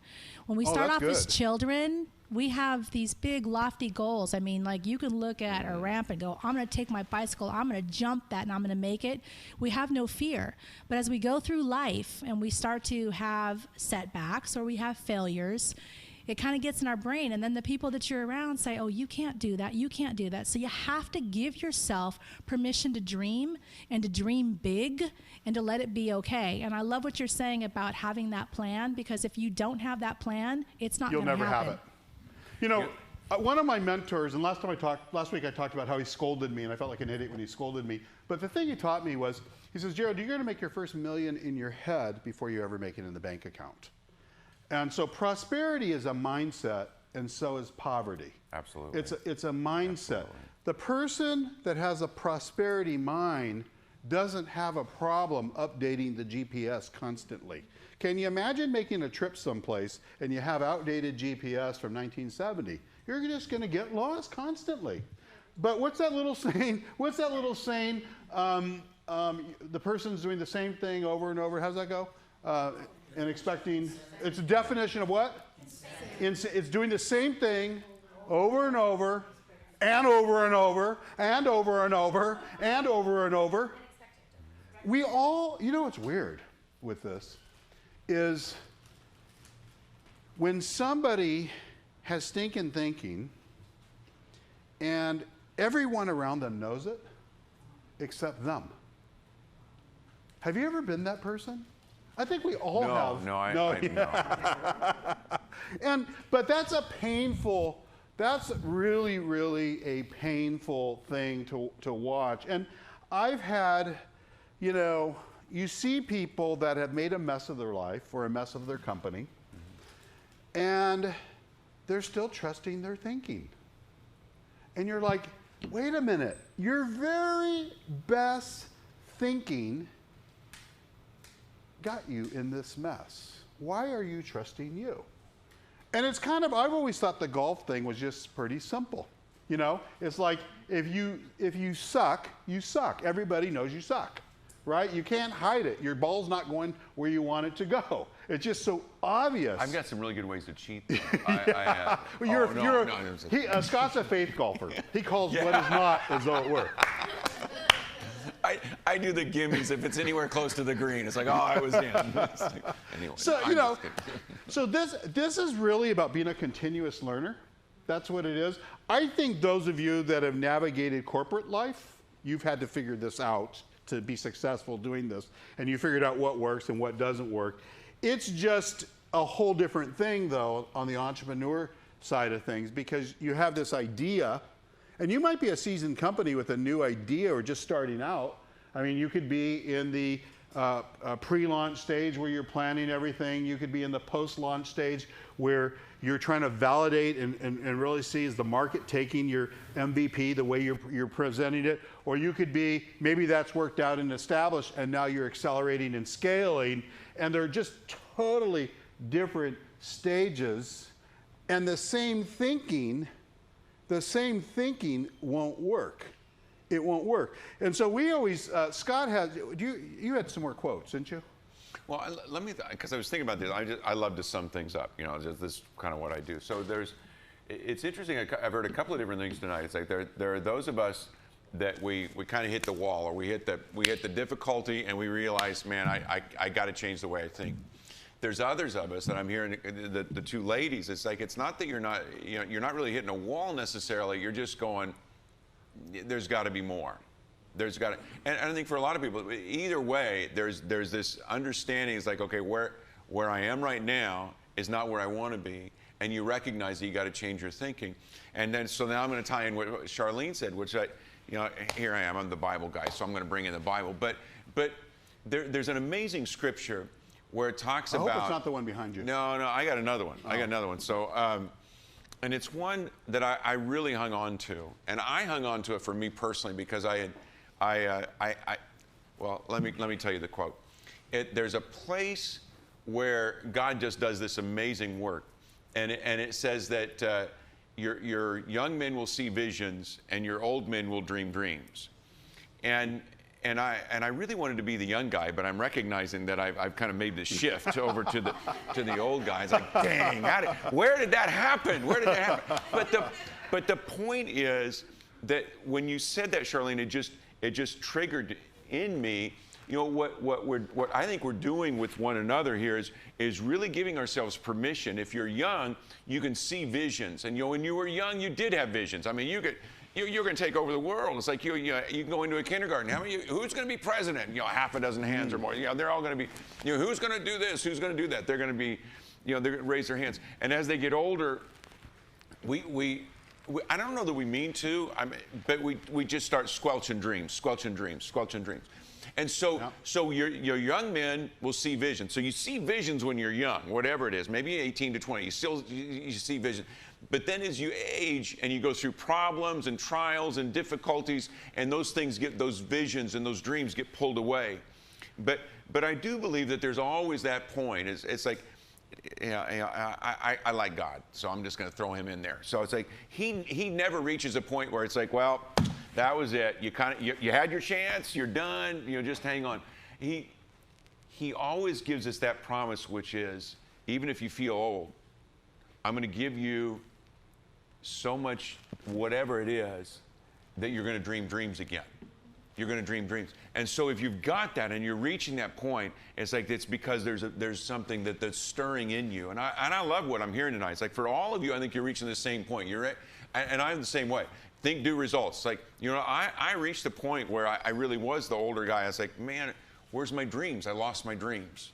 When we start off as children, we have these big lofty goals. I mean, like, you can look at a ramp and go, I'm going to take my bicycle, I'm going to jump that, and I'm going to make it. We have no fear. But as we go through life and we start to have setbacks or we have failures, it kind of gets in our brain. And then the people that you're around say, oh, you can't do that, you can't do that. So you have to give yourself permission to dream and to dream big and to let it be okay. And I love what you're saying about having that plan, because if you don't have that plan, it's not going to happen. You'll never have it. One of my mentors, and last week I talked about how he scolded me, and I felt like an idiot when he scolded me. But the thing he taught me was, he says, Gerald, you're going to make your first $1 million in your head before you ever make it in the bank account. And so prosperity is a mindset, and so is poverty. Absolutely. It's a mindset. Absolutely. The person that has a prosperity mind doesn't have a problem updating the GPS constantly. Can you imagine making a trip someplace and you have outdated GPS from 1970? You're just going to get lost constantly. But what's that little saying? The person's doing the same thing over and over. How's that go? And expecting, it's a definition of what? It's doing the same thing over and over, and over and over, and over and over, and over and over. We all, what's weird with this is when somebody has stinking thinking and everyone around them knows it except them. Have you ever been that person? I think we all have. No. But that's that's really, really a painful thing to watch. And I've had, you see people that have made a mess of their life or a mess of their company, and they're still trusting their thinking. And you're like, wait a minute, your very best thinking got you in this mess. Why are you trusting you? And it's kind of, I've always thought the golf thing was just pretty simple. It's like, if you suck, you suck. Everybody knows you suck, right? You can't hide it. Your ball's not going where you want it to go. It's just so obvious. I've got some really good ways to cheat. Scott's a faith golfer. He calls what is not as though it were. I do the gimmies if it's anywhere close to the green. It's like, oh, I was in. Anyway, so this is really about being a continuous learner. That's what it is. I think those of you that have navigated corporate life, you've had to figure this out to be successful doing this, and you figured out what works and what doesn't work. It's just a whole different thing, though, on the entrepreneur side of things, because you have this idea. And you might be a seasoned company with a new idea or just starting out. I mean, you could be in the pre-launch stage where you're planning everything. You could be in the post-launch stage where you're trying to validate and really see is the market taking your MVP the way you're presenting it. Or you could be, maybe that's worked out and established, and now you're accelerating and scaling. And they're just totally different stages. And the same thinking won't work. it won't work. And so we always, Scott has, you had some more quotes, didn't you? Well, let me, because I was thinking about this, I love to sum things up, you know, this is kind of what I do. So it's interesting, I've heard a couple of different things tonight. It's like there are those of us that we kind of hit the wall, or we hit the difficulty, and we realize, man, I got to change the way I think. There's others of us that I'm hearing, the two ladies, it's like, it's not that you're not really hitting a wall necessarily, you're just going, there's got to be more. There's got to, and I think for a lot of people, either way, there's this understanding. It's like, okay, where I am right now is not where I want to be, and you recognize that you got to change your thinking. And then, so now I'm going to tie in what Charlene said, which here I am, I'm the Bible guy, so I'm going to bring in the Bible. But there's an amazing scripture where it talks about. I hope it's not the one behind you. No, I got another one. Oh. I got another one. So. And it's one that I really hung on to, and I hung on to it for me personally because well, let me tell you the quote. There's a place where God just does this amazing work, and it says that your young men will see visions, and your old men will dream dreams, and I really wanted to be the young guy, but I'm recognizing that I've kind of made the shift over to the old guys. Like, dang, where did that happen? Where did that happen? But the point is that when you said that, Charlene, it just triggered in me. You know what I think we're doing with one another here is really giving ourselves permission. If you're young, you can see visions, and when you were young, you did have visions. I mean, you're going to take over the world. It's like you can go into a kindergarten. Who's going to be president? Half a dozen hands or more. They're all going to be. Who's going to do this? Who's going to do that? They're going to be. They're going to raise their hands. And as they get older, we I don't know that we mean to. But we just start squelching dreams. And so your young men will see visions. So you see visions when you're young, whatever it is, maybe 18 to 20. You see vision. But then as you age and you go through problems and trials and difficulties, and those visions and those dreams get pulled away. But I do believe that there's always that point. It's like, I like God, so I'm just going to throw him in there. So it's like he never reaches a point where it's like, well, that was it. You had your chance. You're done. Just hang on. He always gives us that promise, which is, even if you feel old, I'm going to give you so much, whatever it is, that you're going to dream dreams again. You're going to dream dreams. And so if you've got that and you're reaching that point, it's like it's because there's something that's stirring in you. And I love what I'm hearing tonight. It's like for all of you, I think you're reaching the same point. And I'm the same way. Think, do, results. Like, I reached the point where I really was the older guy. I was like, man, where's my dreams? I lost my dreams.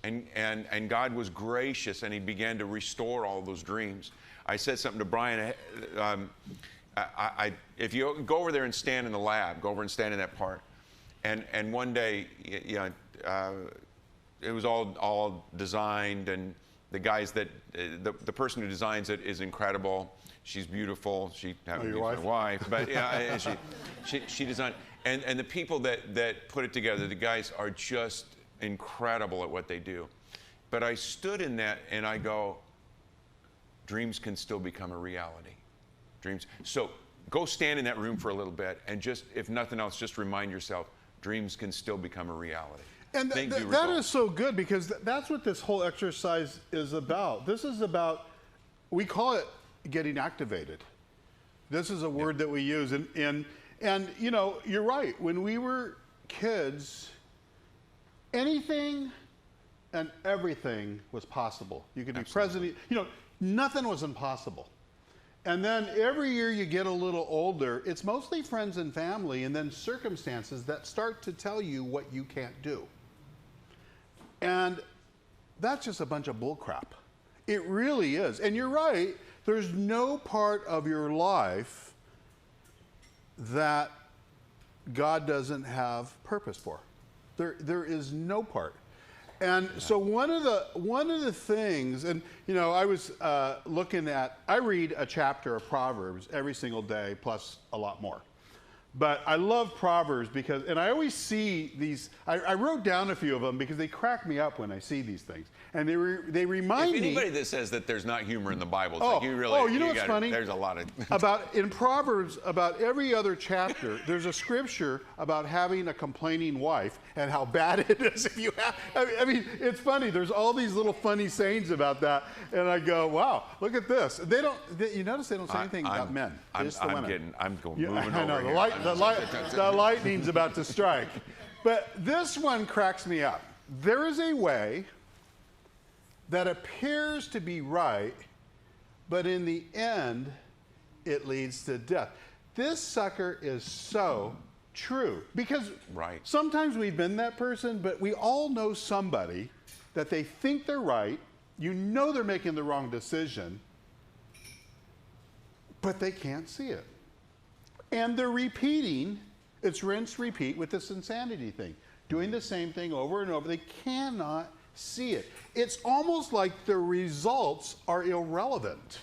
And God was gracious, and he began to restore all those dreams. I said something to Brian. If you go over there and stand in the lab, go over and stand in that part. And one day, it was all designed, and the guys the person who designs it is incredible. She's beautiful. She happened to be my wife, but yeah, she designed. And the people that put it together, the guys are just incredible at what they do. But I stood in that and I go, dreams can still become a reality. Dreams. So go stand in that room for a little bit and just, if nothing else, just remind yourself, dreams can still become a reality. And that is so good, because that's what this whole exercise is about. This is about, we call it getting activated. This is a word that we use. And you're right. When we were kids, anything and everything was possible. You could be president. Nothing was impossible. And then every year you get a little older, it's mostly friends and family and then circumstances that start to tell you what you can't do. And that's just a bunch of bull crap. It really is. And you're right, there's no part of your life that God doesn't have purpose for. There is no part. And so one of the things, and I was looking at, I read a chapter of Proverbs every single day, plus a lot more. But I love Proverbs because, and I always see these, I wrote down a few of them because they crack me up when I see these things. And they remind me. Anybody that says that there's not humor in the Bible, it's Oh, like you really, you know what's funny? There's a lot of. In Proverbs, about every other chapter, there's a scripture about having a complaining wife and how bad it is if you have. I mean, it's funny. There's all these little funny sayings about that. And I go, wow, look at this. You notice they don't say anything about men. I'm women. moving I know, over here. the lightning's about to strike. But this one cracks me up. There is a way that appears to be right, but in the end, it leads to death. This sucker is so true. Because sometimes we've been that person, but we all know somebody that they think they're right, you know they're making the wrong decision, but they can't see it. And they're repeating, it's rinse, repeat with this insanity thing. Doing the same thing over and over. They cannot see it. It's almost like the results are irrelevant.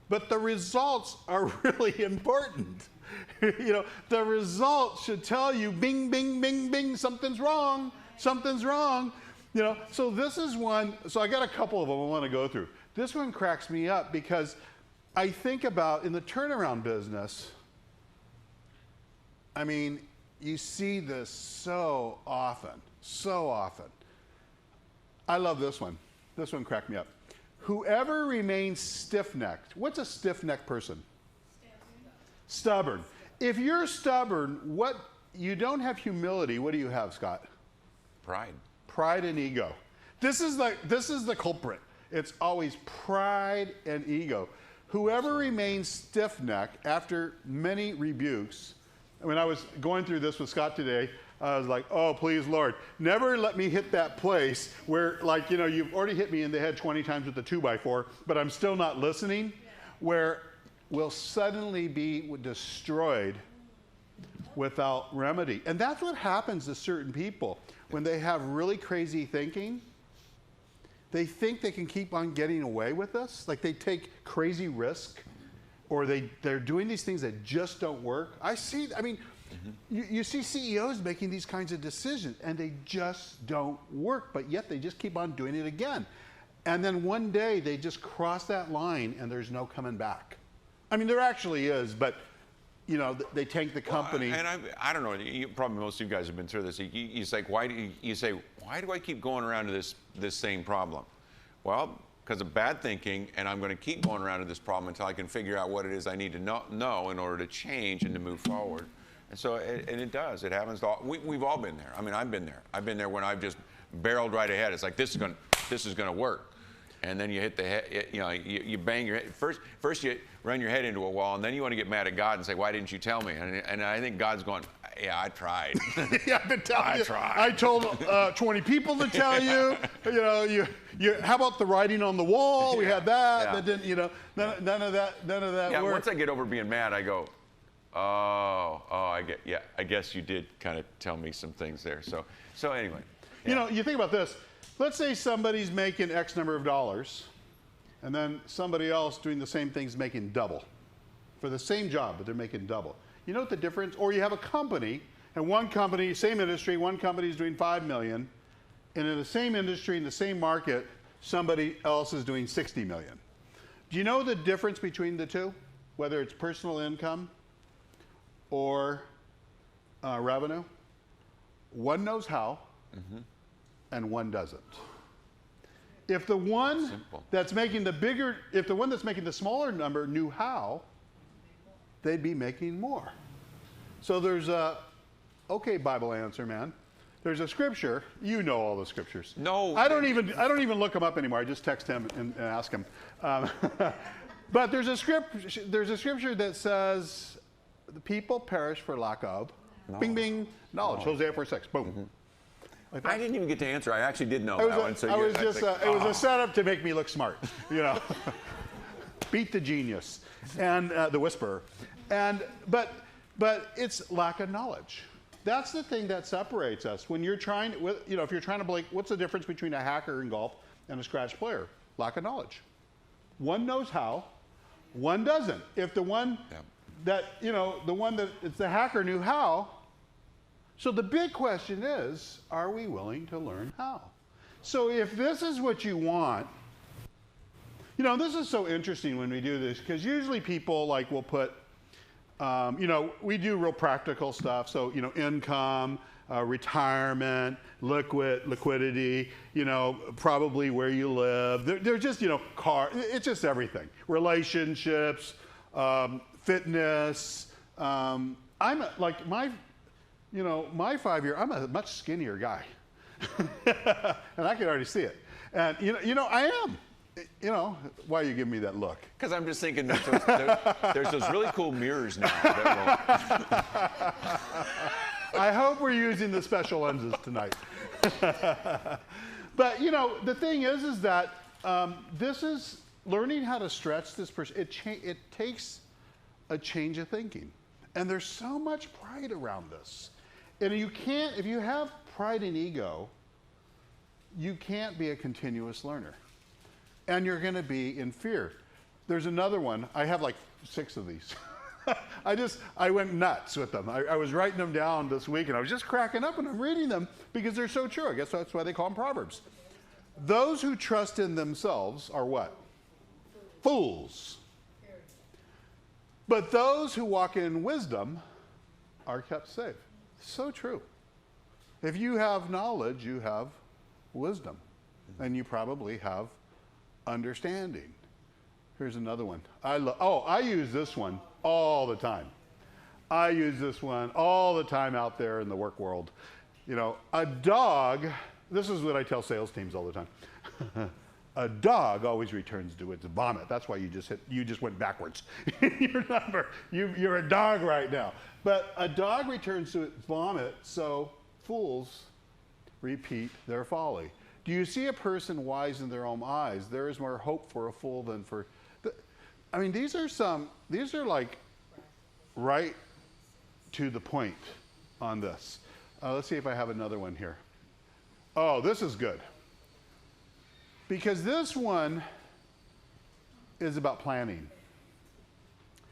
But the results are really important. You know, the results should tell you, bing, bing, bing, bing, something's wrong, something's wrong. You know, so this is one, so I got a couple of them I want to go through. This one cracks me up because I think about in the turnaround business, I mean, you see this so often, so often. I love this one. This one cracked me up. Whoever remains stiff-necked. What's a stiff-necked person? Stubborn. If you're stubborn, you don't have humility. What do you have, Scott? Pride. Pride and ego. This is the culprit. It's always pride and ego. Whoever remains stiff-necked after many rebukes. When I was going through this with Scott today, I was like, oh, please, Lord, never let me hit that place where, like, you know, you've already hit me in the head 20 times with the 2x4, but I'm still not listening, where we'll suddenly be destroyed without remedy. And that's what happens to certain people when they have really crazy thinking. They think they can keep on getting away with this, like they take crazy risk, or they're doing these things that just don't work. You see CEOs making these kinds of decisions, and they just don't work, but yet they just keep on doing it again. And then one day, they just cross that line, and there's no coming back. I mean, there actually is, but, you know, they tank the company. And I don't know, probably most of you guys have been through this. You say, why do I keep going around to this same problem? Well, because of bad thinking, and I'm going to keep going around to this problem until I can figure out what it is I need to know in order to change and to move forward. And so, it does. It happens to all. We've all been there. I mean, I've been there. I've been there when I've just barreled right ahead. It's like this is going to work, and then you hit the head. You know, you bang your head. First you run your head into a wall, and then you want to get mad at God and say, "Why didn't you tell me?" And I think God's going, "Yeah, I tried. Yeah, I've been telling you. Tried. I told 20 people to tell you. You know, you. How about the writing on the wall? We had that. Yeah. That didn't. You know, none of that Yeah. worked. Once I get over being mad, I go, I guess you did kind of tell me some things there. So anyway. Yeah. You know, you think about this. Let's say somebody's making X number of dollars, and then somebody else doing the same thing is making double for the same job, but they're making double. You know what the difference? Or you have a company, and one company, same industry, one company is doing $5 million, and in the same industry, in the same market, somebody else is doing $60 million. Do you know the difference between the two? Whether it's personal income or revenue? One knows how, and one doesn't. If the one that's making the smaller number knew how, they'd be making more. So there's okay, Bible answer, man. There's a scripture. You know all the scriptures. No, I don't even look them up anymore. I just text him and ask him. But there's a scripture that says, "The people perish for lack of bing bing knowledge." Hosea 4:6. Boom. Like I didn't even get to answer. I actually did know it that one. So it was a setup to make me look smart. You know, beat the genius and the whisperer, but it's lack of knowledge. That's the thing that separates us. When you're trying, if you're trying to blink, what's the difference between a hacker in golf and a scratch player? Lack of knowledge. One knows how, one doesn't. If the one that, you know, the one that it's the hacker knew how. So the big question is, are we willing to learn how? So if this is what you want, you know, this is so interesting when we do this, because usually people like will put, you know, we do real practical stuff. So, you know, income, retirement, liquidity, you know, probably where you live. They're just, you know, it's just everything. Relationships, fitness. I'm like you know, my 5-year, I'm a much skinnier guy. And I can already see it. And, you know, I am. You know, why are you giving me that look? Because I'm just thinking there's those really cool mirrors now. I hope we're using the special lenses tonight. But, you know, the thing is that this is learning how to stretch this person. It takes a change of thinking. And there's so much pride around this. And you can't, if you have pride and ego, you can't be a continuous learner. And you're going to be in fear. There's another one. I have like 6 of these. I went nuts with them. I was writing them down this week, and I was just cracking up when I'm reading them because they're so true. I guess that's why they call them Proverbs. Those who trust in themselves are what? Fools. But those who walk in wisdom are kept safe. So true. If you have knowledge, you have wisdom. And you probably have understanding. Here's another one. I use this one all the time. I use this one all the time out there in the work world. You know, a dog, this is what I tell sales teams all the time. A dog always returns to its vomit. That's why you just went backwards in your number. You're a dog right now. But a dog returns to its vomit, so fools repeat their folly. Do you see a person wise in their own eyes? There is more hope for a fool than for... I mean, these are like right to the point on this. Let's see if I have another one here. Oh, this is good. Because this one is about planning.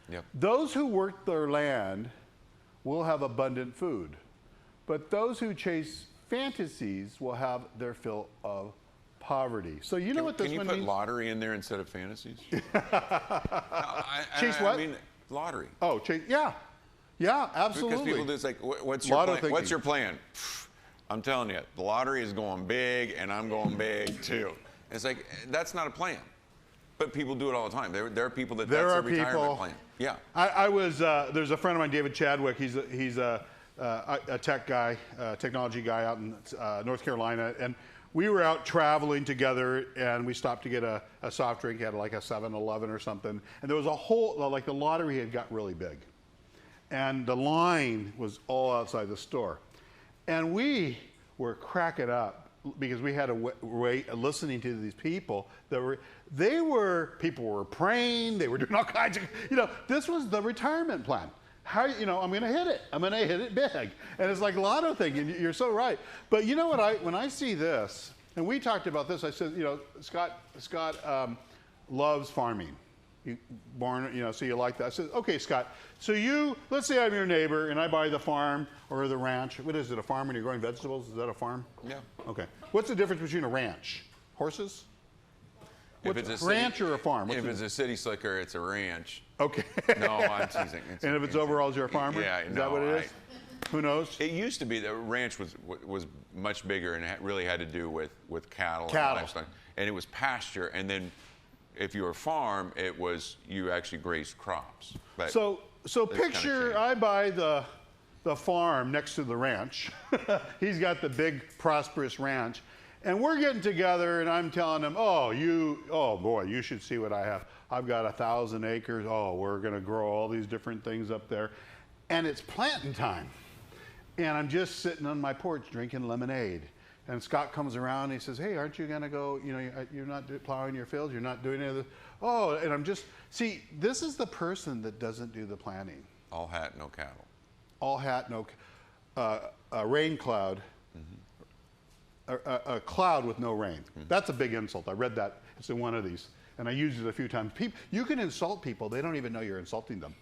Yep. Those who work their land will have abundant food, but those who chase fantasies will have their fill of poverty. So you know what this one means? Can you put lottery in there instead of fantasies? Chase what? I mean, lottery. Oh, yeah. Yeah, absolutely. Because people do, it's like, what's your plan? What's your plan? I'm telling you, the lottery is going big, and I'm going big too. It's like, that's not a plan. But people do it all the time. There are people that's a retirement plan. Yeah. There's a friend of mine, David Chadwick. He's a tech guy, technology guy out in North Carolina. And we were out traveling together, and we stopped to get a soft drink. He had like a 7-Eleven or something. And there was a whole, like the lottery had got really big. And the line was all outside the store. And we were cracking up because we had to wait listening to these people people were praying, they were doing all kinds of, this was the retirement plan. How, I'm going to hit it. I'm going to hit it big. And it's like a lotto thing, and you're so right. But you know what, when I see this, and we talked about this, I said, Scott loves farming. So you like that. I said, okay, Scott, so let's say I'm your neighbor and I buy the farm or the ranch. What is it, a farm when you're growing vegetables? Is that a farm? Yeah. Okay. What's the difference between a ranch? Horses? If it's a ranch or a farm? If it's a city slicker, it's a ranch. Okay. No, I'm teasing. And if it's overalls, you're a farmer? Yeah, is that what it is? Who knows? It used to be the ranch was much bigger and it really had to do with cattle. And livestock. And it was pasture, and then if you were a farm, you actually grazed crops. But so picture I buy the farm next to the ranch. He's got the big prosperous ranch, and we're getting together, and I'm telling him, oh boy, you should see what I have. I've got 1,000 acres. Oh, we're going to grow all these different things up there, and it's planting time, and I'm just sitting on my porch drinking lemonade. And Scott comes around and he says, hey, aren't you going to go, you're not plowing your fields, you're not doing any of this. Oh, and I'm just, see, this is the person that doesn't do the planning. All hat, no cattle. All hat, no, a rain cloud, a cloud with no rain. That's a big insult. I read that. It's in one of these, and I used it a few times. You can insult people. They don't even know you're insulting them.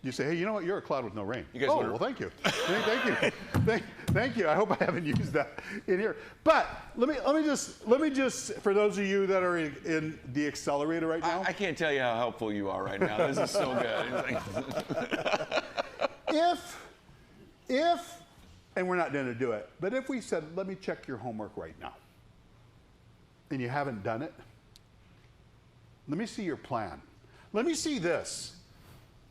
You say, hey, you know what? You're a cloud with no rain. You guys oh, well, thank you. Thank you. Thank you. I hope I haven't used that in here. But let me just, for those of you that are in the accelerator right now. I can't tell you how helpful you are right now. This is so good. If, and we're not going to do it, but if we said, let me check your homework right now, and you haven't done it, let me see your plan. Let me see this.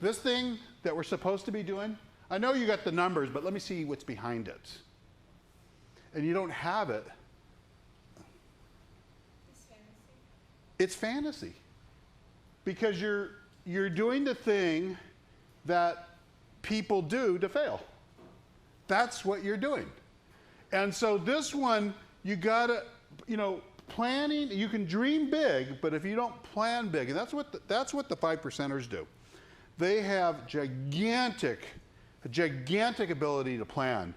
This thing that we're supposed to be doing, I know you got the numbers, but let me see what's behind it. And you don't have it. It's fantasy. Because you're doing the thing that people do to fail. That's what you're doing. And so this one, you gotta, planning, you can dream big, but if you don't plan big, and that's what the 5%ers do. They have gigantic ability to plan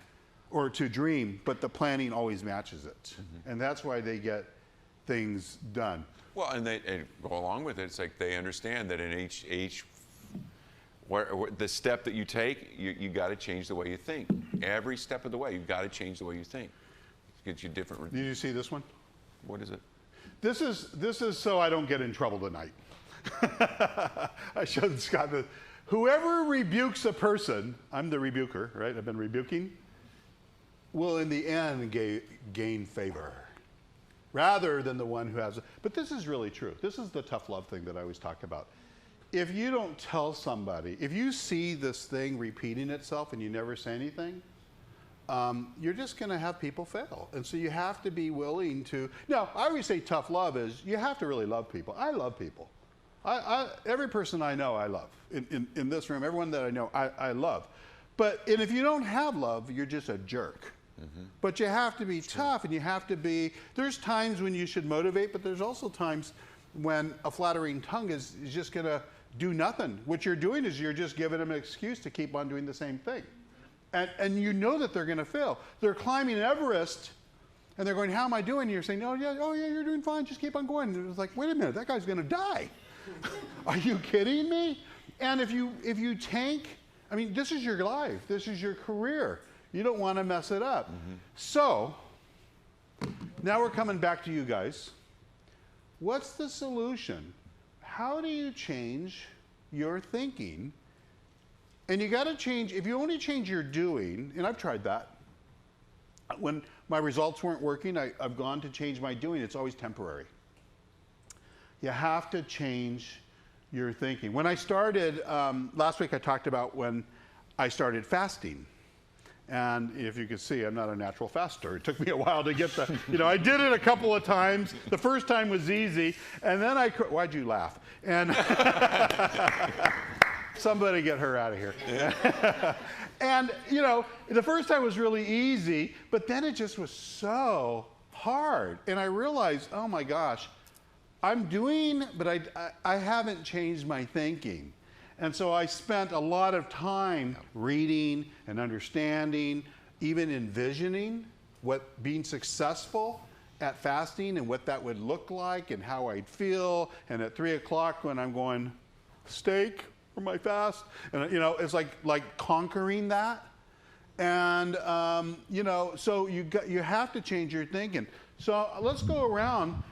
or to dream, but the planning always matches it. And that's why they get things done. Well, and go along with it, it's like they understand that in each the step that you take, you got to change the way you think. Every step of the way, you've got to change the way you think. It gets you different. Did you see this one? What is it? This is so I don't get in trouble tonight. I showed Scott that whoever rebukes a person, I'm the rebuker, right? I've been rebuking, will in the end gain favor rather than the one who has. But this is really true. This is the tough love thing that I always talk about. If you don't tell somebody, if you see this thing repeating itself and you never say anything, you're just going to have people fail. And so you have to be willing to. Now, I always say tough love is you have to really love people. I love people. Every person I know, I love. In this room, everyone that I know, I love. And if you don't have love, you're just a jerk. But you have to be tough, and you have to be, there's times when you should motivate, but there's also times when a flattering tongue is just going to do nothing. What you're doing is you're just giving them an excuse to keep on doing the same thing. And you know that they're going to fail. They're climbing Everest, and they're going, how am I doing? And you're saying, oh yeah, you're doing fine. Just keep on going. And it's like, wait a minute, that guy's going to die. Are you kidding me? And if you tank, I mean, this is your life. This is your career. You don't want to mess it up. So now we're coming back to you guys. What's the solution? How do you change your thinking? And you got to change, if you only change your doing, and I've tried that. When my results weren't working, I've gone to change my doing. It's always temporary. You have to change your thinking. When I started, last week I talked about when I started fasting. And if you can see, I'm not a natural faster. It took me a while to get the, I did it a couple of times. The first time was easy. And then why'd you laugh? And somebody get her out of here. And, the first time was really easy, but then it just was so hard. And I realized, oh my gosh, I'm doing, but I haven't changed my thinking. And so I spent a lot of time reading and understanding, even envisioning what being successful at fasting and what that would look like and how I'd feel. And at 3 o'clock when I'm going, steak for my fast, and it's like conquering that. And so you have to change your thinking. So let's go around.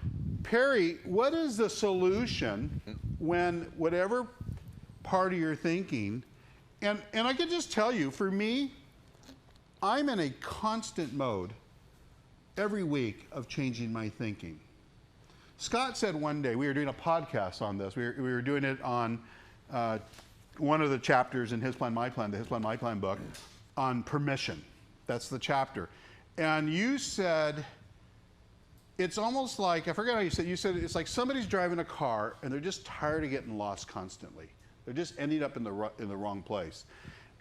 Perry, what is the solution when whatever part of your thinking, and I can just tell you, for me, I'm in a constant mode every week of changing my thinking. Scott said one day, we were doing a podcast on this, we were doing it on one of the chapters in His Plan, My Plan, the His Plan, My Plan book, on permission. That's the chapter. And you said, it's almost like, I forget how you said it's like somebody's driving a car and they're just tired of getting lost constantly. They're just ending up in the wrong place.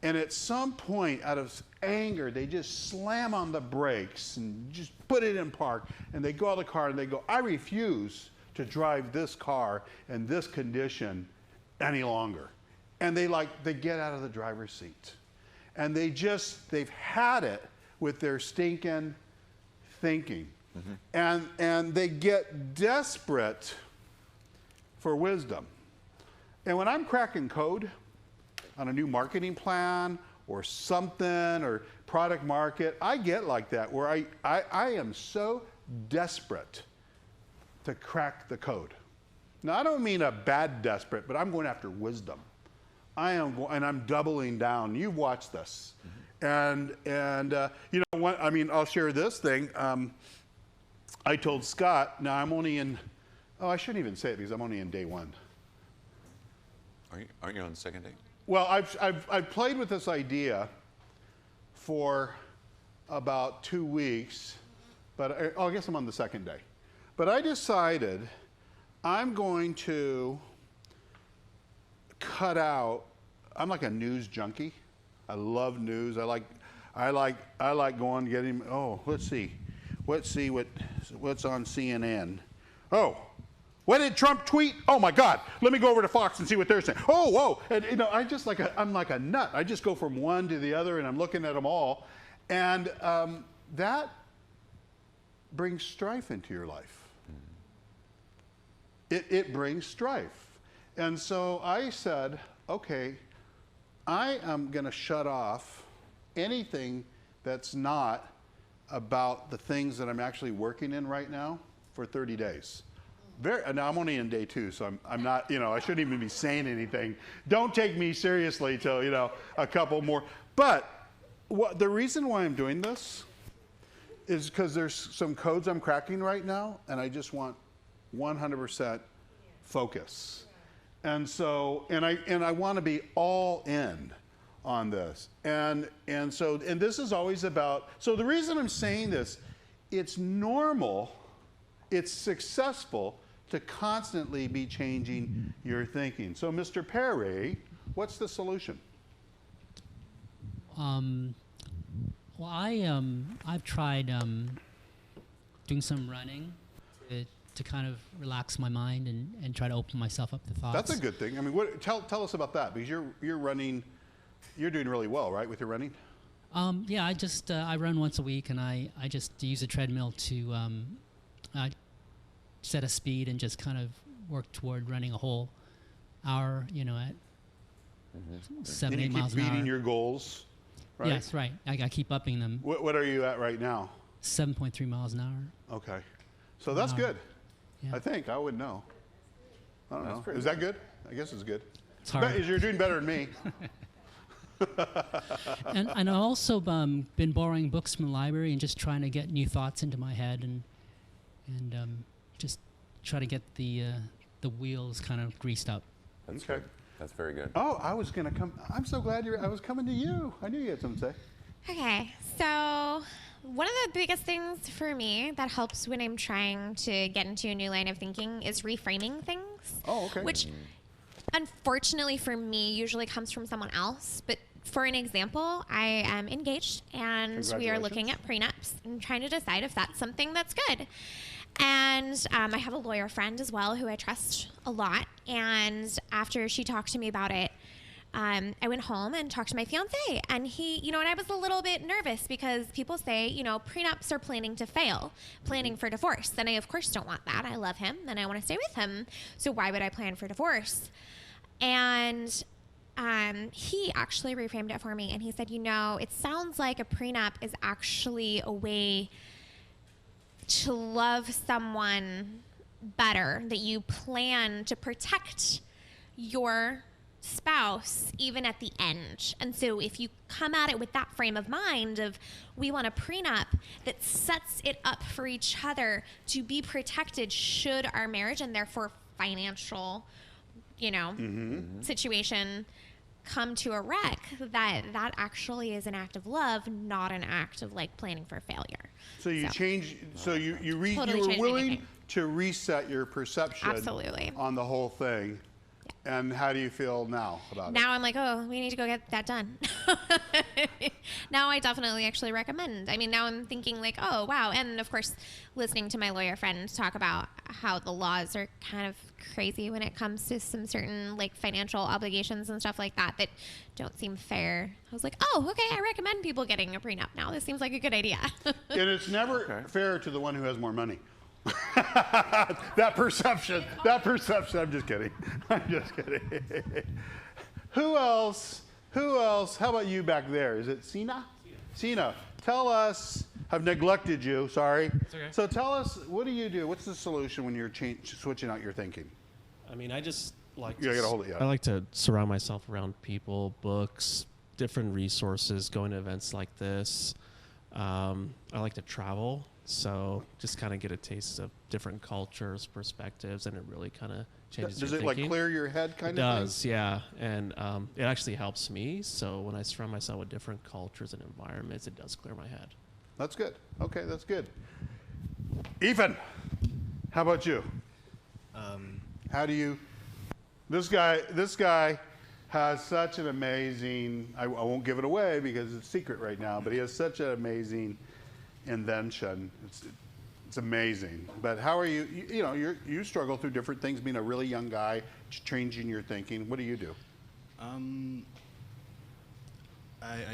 And at some point, out of anger, they just slam on the brakes and just put it in park. And they go out of the car and they go, I refuse to drive this car in this condition any longer. And they get out of the driver's seat. And they've had it with their stinking thinking. And they get desperate for wisdom. And when I'm cracking code, on a new marketing plan or something or product market. I get like that where I am so desperate to crack the code. Now, I don't mean a bad desperate, but I'm going after wisdom. And I'm doubling down. You've watched this. And you know what, I mean, I'll share this thing. I told Scott, now I'm only in, I shouldn't even say it because I'm only in day one. Aren't you on the second day? Well, I've played with this idea for about 2 weeks, but I guess I'm on the second day. But I decided I'm going to cut out, I'm like a news junkie. I love news. I like going getting. Oh, let's see what's on CNN. Oh, what did Trump tweet? Oh my God! Let me go over to Fox and see what they're saying. Oh, whoa! And you know, I'm like a nut. I just go from one to the other, and I'm looking at them all, and that brings strife into your life. It brings strife, and so I said, okay. I am going to shut off anything that's not about the things that I'm actually working in right now for 30 days. Now I'm only in day 2, so I'm not, you know, I shouldn't even be saying anything. Don't take me seriously till, you know, a couple more. But the reason why I'm doing this is because there's some codes I'm cracking right now, and I just want 100% focus. And so, and I want to be all in on this. And this is always about, so the reason I'm saying this, it's normal, it's successful to constantly be changing your thinking. So Mr. Perry, what's the solution? Well, I've tried doing some running to kind of relax my mind and try to open myself up to thoughts. That's a good thing. I mean, tell us about that, because you're running, you're doing really well, right, with your running? Yeah, I run once a week, and I just use a treadmill to set a speed and just kind of work toward running a whole hour, you know, at 7, 8 miles an hour. And you keep beating your goals, right? Yes, right. I keep upping them. What are you at right now? 7.3 miles an hour. Okay. So that's good. Yeah. I think. I wouldn't know. I don't know. Is that good? I guess it's good. It's hard. You're doing better than me. and I've also been borrowing books from the library and just trying to get new thoughts into my head and just try to get the wheels kind of greased up. That's okay. Good. That's very good. Oh, I was going to come. I'm so glad I was coming to you. I knew you had something to say. Okay, so one of the biggest things for me that helps when I'm trying to get into a new line of thinking is reframing things. Oh, okay. Which, unfortunately for me, usually comes from someone else. But for an example, I am engaged, and we are looking at prenups and trying to decide if that's something that's good. And I have a lawyer friend as well who I trust a lot. And after she talked to me about it, I went home and talked to my fiance, and he, and I was a little bit nervous because people say, prenups are planning to fail, planning for divorce. And I, of course, don't want that. I love him and I want to stay with him. So why would I plan for divorce? And he actually reframed it for me, and he said, it sounds like a prenup is actually a way to love someone better, that you plan to protect your spouse even at the end. And so if you come at it with that frame of mind of, we want a prenup that sets it up for each other to be protected should our marriage and therefore financial situation come to a wreck, that actually is an act of love, not an act of planning for failure. So you change. So you Totally were willing to reset your perception Absolutely. on the whole thing. Yeah. And how do you feel now about it? Now I'm like, oh, we need to go get that done. Now I definitely actually recommend. I mean, now I'm thinking oh, wow. And of course, listening to my lawyer friend talk about how the laws are kind of crazy when it comes to some certain financial obligations and stuff like that don't seem fair. I was like, oh, okay, I recommend people getting a prenup now. This seems like a good idea. And it's never fair to the one who has more money. that perception, I'm just kidding. Who else? How about you back there? Is it Sina? Sina, tell us. I've neglected you. Sorry. It's okay. So tell us, what do you do? What's the solution when you're switching out your thinking? I mean, I just like You gotta hold it, yeah. I like to surround myself around people, books, different resources, going to events like this. I like to travel, so just kind of get a taste of different cultures, perspectives, and it really kind of changes Does your it thinking. like clear your head kind It of does, thing? yeah. And it actually helps me. So when I surround myself with different cultures and environments, it does clear my head. That's good. Okay, that's good. Ethan, how about you? How do you? This guy has such an amazing. I won't give it away because it's secret right now. But he has such an amazing invention. It's amazing. But how are you? You know, you struggle through different things. Being a really young guy, changing your thinking. What do you do? I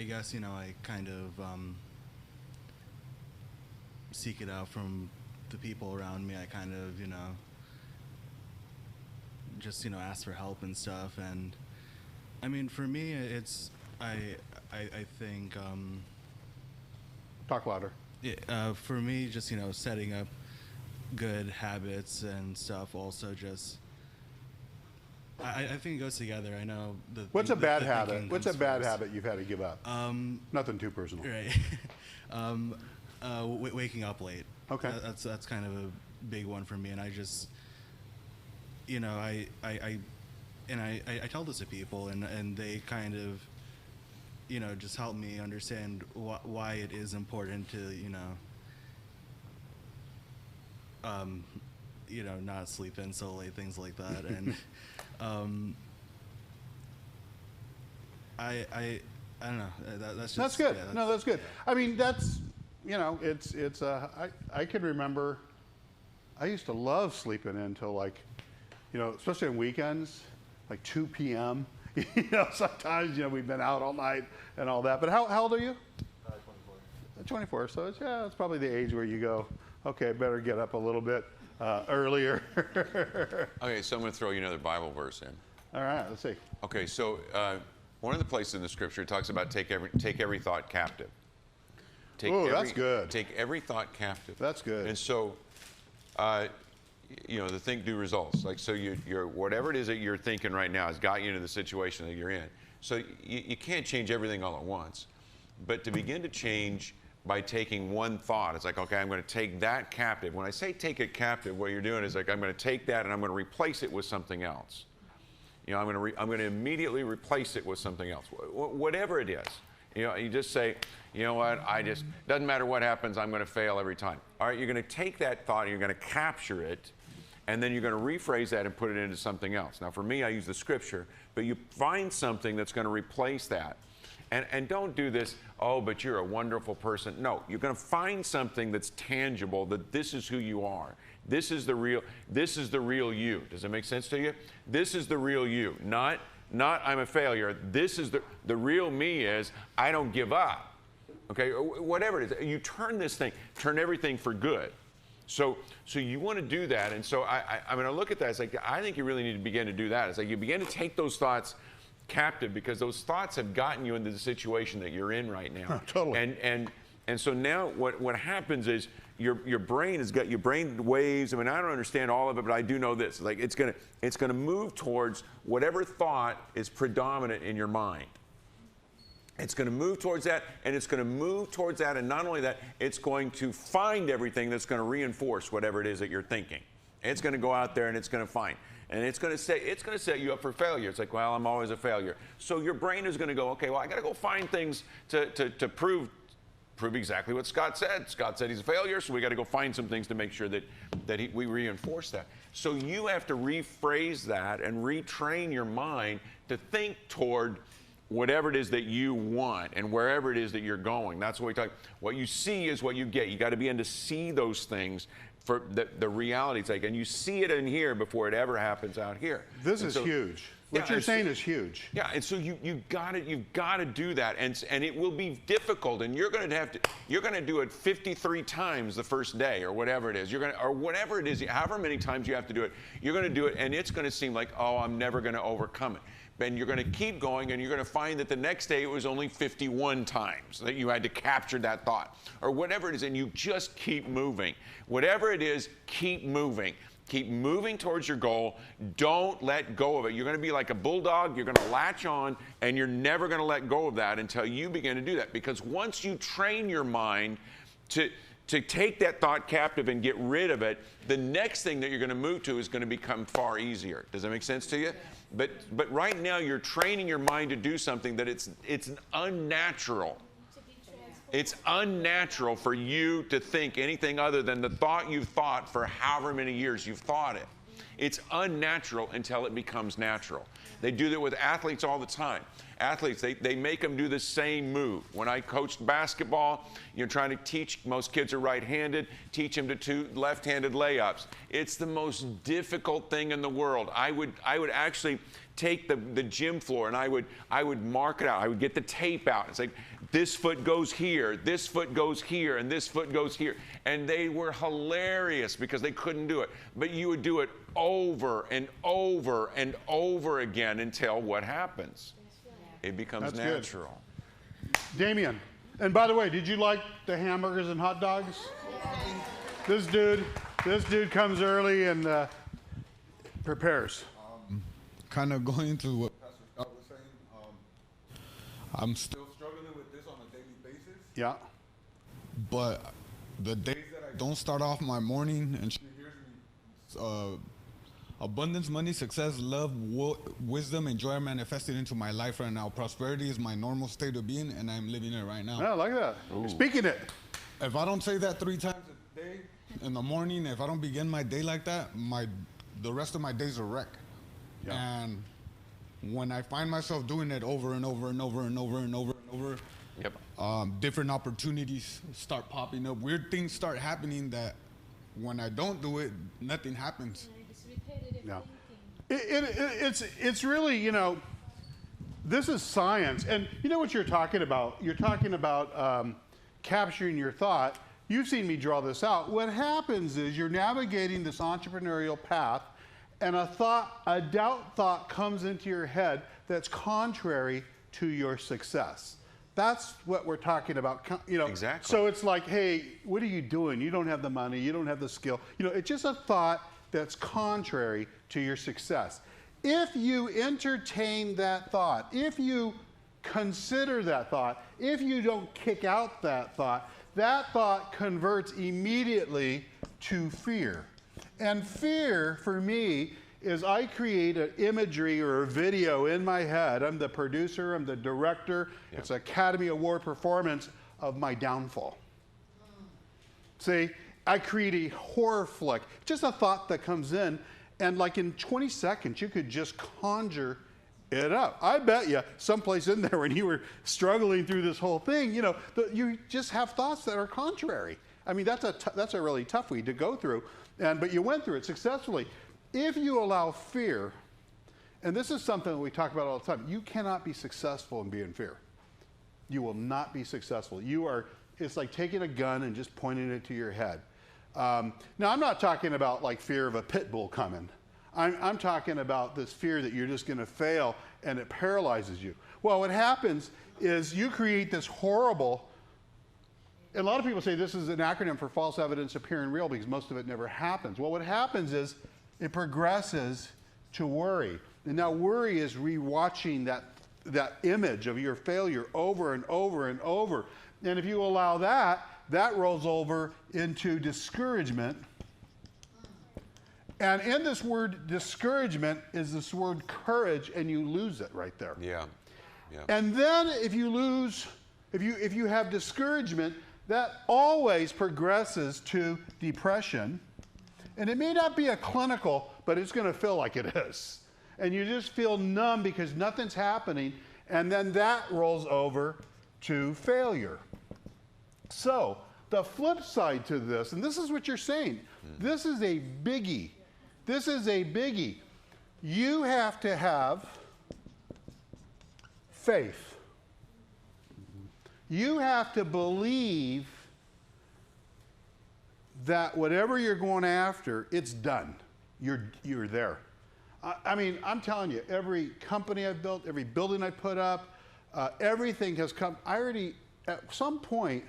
guess I kind of seek it out from the people around me. I kind of just ask for help and stuff. And I mean, for me, it's I think Talk louder. for me, just setting up good habits and stuff. Also, just I think it goes together. I know the. What's a bad the habit? thinking What's a comes bad first. habit you've had to give up? Nothing too personal. Right. Waking up late. Okay. That's kind of a big one for me, and I just, I tell this to people, and they kind of, just help me understand why it is important to, not sleep in so late, things like that, and I don't know. That's just, That's good. yeah, No, that's good. I mean, that's, I can remember, I used to love sleeping in until like, especially on weekends, like 2 p.m. Sometimes, we've been out all night and all that. But how old are you? 24. So it's probably the age where you go, okay, I better get up a little bit earlier. Okay, so I'm going to throw you another Bible verse in. All right, let's see. Okay, so one of the places in the Scripture talks about take every thought captive. That's good. Take every thought captive. That's good. And so, the think, do results. Like, so you're whatever it is that you're thinking right now has got you into the situation that you're in. So you can't change everything all at once. But to begin to change by taking one thought, it's like, okay, I'm going to take that captive. When I say take it captive, what you're doing is like, I'm going to take that and I'm going to replace it with something else. I'm going to immediately replace it with something else, whatever it is. You just say, you know what, doesn't matter what happens, I'm going to fail every time. All right, you're going to take that thought and you're going to capture it, and then you're going to rephrase that and put it into something else. Now, for me, I use the Scripture, but you find something that's going to replace that. And don't do this, oh, but you're a wonderful person. No, you're going to find something that's tangible, that this is who you are. This is the real you. Does it make sense to you? This is the real you, not I'm a failure. This is the real me is I don't give up. Okay, whatever it is, you turn everything for good. So you want to do that, and so I'm going to look at that. It's like I think you really need to begin to do that. It's like you begin to take those thoughts captive because those thoughts have gotten you into the situation that you're in right now. Totally. And so now what happens is your brain has got your brain waves. I mean, I don't understand all of it, but I do know this. Like it's gonna move towards whatever thought is predominant in your mind. It's going to move towards that, and it's going to move towards that, and not only that, it's going to find everything that's going to reinforce whatever it is that you're thinking. It's going to go out there and it's going to find. And it's going to set you up for failure. It's like, well, I'm always a failure. So your brain is going to go, okay, well, I got to go find things to prove exactly what Scott said. Scott said he's a failure, so we got to go find some things to make sure that we reinforce that. So you have to rephrase that and retrain your mind to think toward whatever it is that you want and wherever it is that you're going. That's what we talk. What you see is what you get. You got to begin to see those things for the reality. It's like, and you see it in here before it ever happens out here. This is huge. What you're saying is huge. Yeah, and so you've got to do that, and it will be difficult, and you're going to do it 53 times the first day, or whatever it is. Or whatever it is, however many times you have to do it, you're going to do it, and it's going to seem like, oh, I'm never going to overcome it. And you're going to keep going, and you're going to find that the next day it was only 51 times that you had to capture that thought, or whatever it is, and you just keep moving. Whatever it is, keep moving. Keep moving towards your goal. Don't let go of it. You're going to be like a bulldog. You're going to latch on, and you're never going to let go of that until you begin to do that. Because once you train your mind to take that thought captive and get rid of it, the next thing that you're going to move to is going to become far easier. Does that make sense to you? But right now you're training your mind to do something that it's unnatural. It's unnatural for you to think anything other than the thought you've thought for however many years you've thought it. It's unnatural until it becomes natural. They do that with athletes all the time. Athletes, they make them do the same move. When I coached basketball, you're trying to teach, most kids are right-handed, teach them to two left-handed layups. It's the most difficult thing in the world. I would actually take the gym floor and I would mark it out. I would get the tape out. It's like, this foot goes here, this foot goes here, and this foot goes here. And they were hilarious because they couldn't do it. But you would do it over and over and over again until what happens? It becomes natural. Damien, and by the way, did you like the hamburgers and hot dogs? This dude comes early and prepares. Kind of going to what Pastor Scott was saying, I'm still struggling with this on a daily basis. Yeah. But the days that I don't start off my morning and she hears me, abundance, money, success, love, wisdom, and joy are manifested into my life right now. Prosperity is my normal state of being, and I'm living it right now. I like that. You're speaking it. If I don't say that 3 times a day in the morning, if I don't begin my day like that, the rest of my day's a wreck. Yeah. And when I find myself doing it over and over and over and over and over and over, yep. Different opportunities start popping up. Weird things start happening that when I don't do it, nothing happens. Yeah. It's really, this is science. And you know what you're talking about? You're talking about capturing your thought. You've seen me draw this out. What happens is you're navigating this entrepreneurial path, and a doubt thought comes into your head that's contrary to your success. That's what we're talking about. Exactly. So it's like, hey, what are you doing? You don't have the money. You don't have the skill. It's just a thought that's contrary to your success. If you entertain that thought, if you consider that thought, if you don't kick out that thought converts immediately to fear. And fear, for me, is I create an imagery or a video in my head. I'm the producer, I'm the director. Yeah. It's an Academy Award performance of my downfall. See? I create a horror flick, just a thought that comes in, and like in 20 seconds, you could just conjure it up. I bet you someplace in there when you were struggling through this whole thing, you just have thoughts that are contrary. I mean, that's a really tough way to go through, but you went through it successfully. If you allow fear, and this is something that we talk about all the time, you cannot be successful in being in fear. You will not be successful. It's like taking a gun and just pointing it to your head. Now, I'm not talking about like fear of a pit bull coming. I'm talking about this fear that you're just going to fail and it paralyzes you. Well, what happens is you create this horrible, and a lot of people say this is an acronym for false evidence appearing real because most of it never happens. Well, what happens is it progresses to worry. And now worry is rewatching that image of your failure over and over and over. And if you allow that rolls over into discouragement. And in this word discouragement is this word courage, and you lose it right there. Yeah. Yeah. And then if you have discouragement, that always progresses to depression. And it may not be a clinical, but it's going to feel like it is. And you just feel numb because nothing's happening. And then that rolls over to failure. So the flip side to this, and this is what you're saying, this is a biggie. This is a biggie. You have to have faith. You have to believe that whatever you're going after, it's done. You're there. I mean, I'm telling you, every company I've built, every building I put up, everything has come. At some point,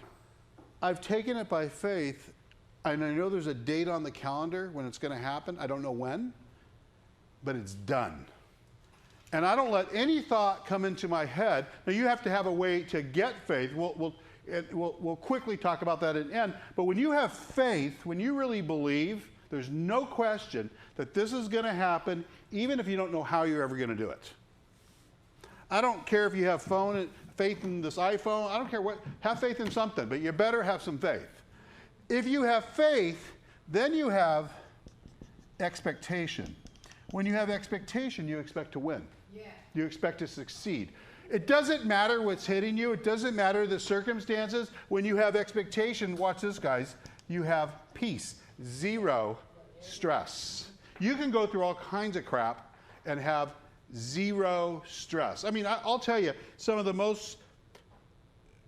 I've taken it by faith, and I know there's a date on the calendar when it's going to happen. I don't know when, but it's done. And I don't let any thought come into my head. Now, you have to have a way to get faith. We'll quickly talk about that at the end. But when you have faith, when you really believe, there's no question that this is going to happen, even if you don't know how you're ever going to do it. I don't care if you have faith in this iPhone. I don't care what. Have faith in something, but you better have some faith. If you have faith, then you have expectation. When you have expectation, you expect to win. Yeah. You expect to succeed. It doesn't matter what's hitting you. It doesn't matter the circumstances. When you have expectation, watch this, guys, you have peace. Zero stress. You can go through all kinds of crap and have zero stress. I mean, I'll tell you, some of the most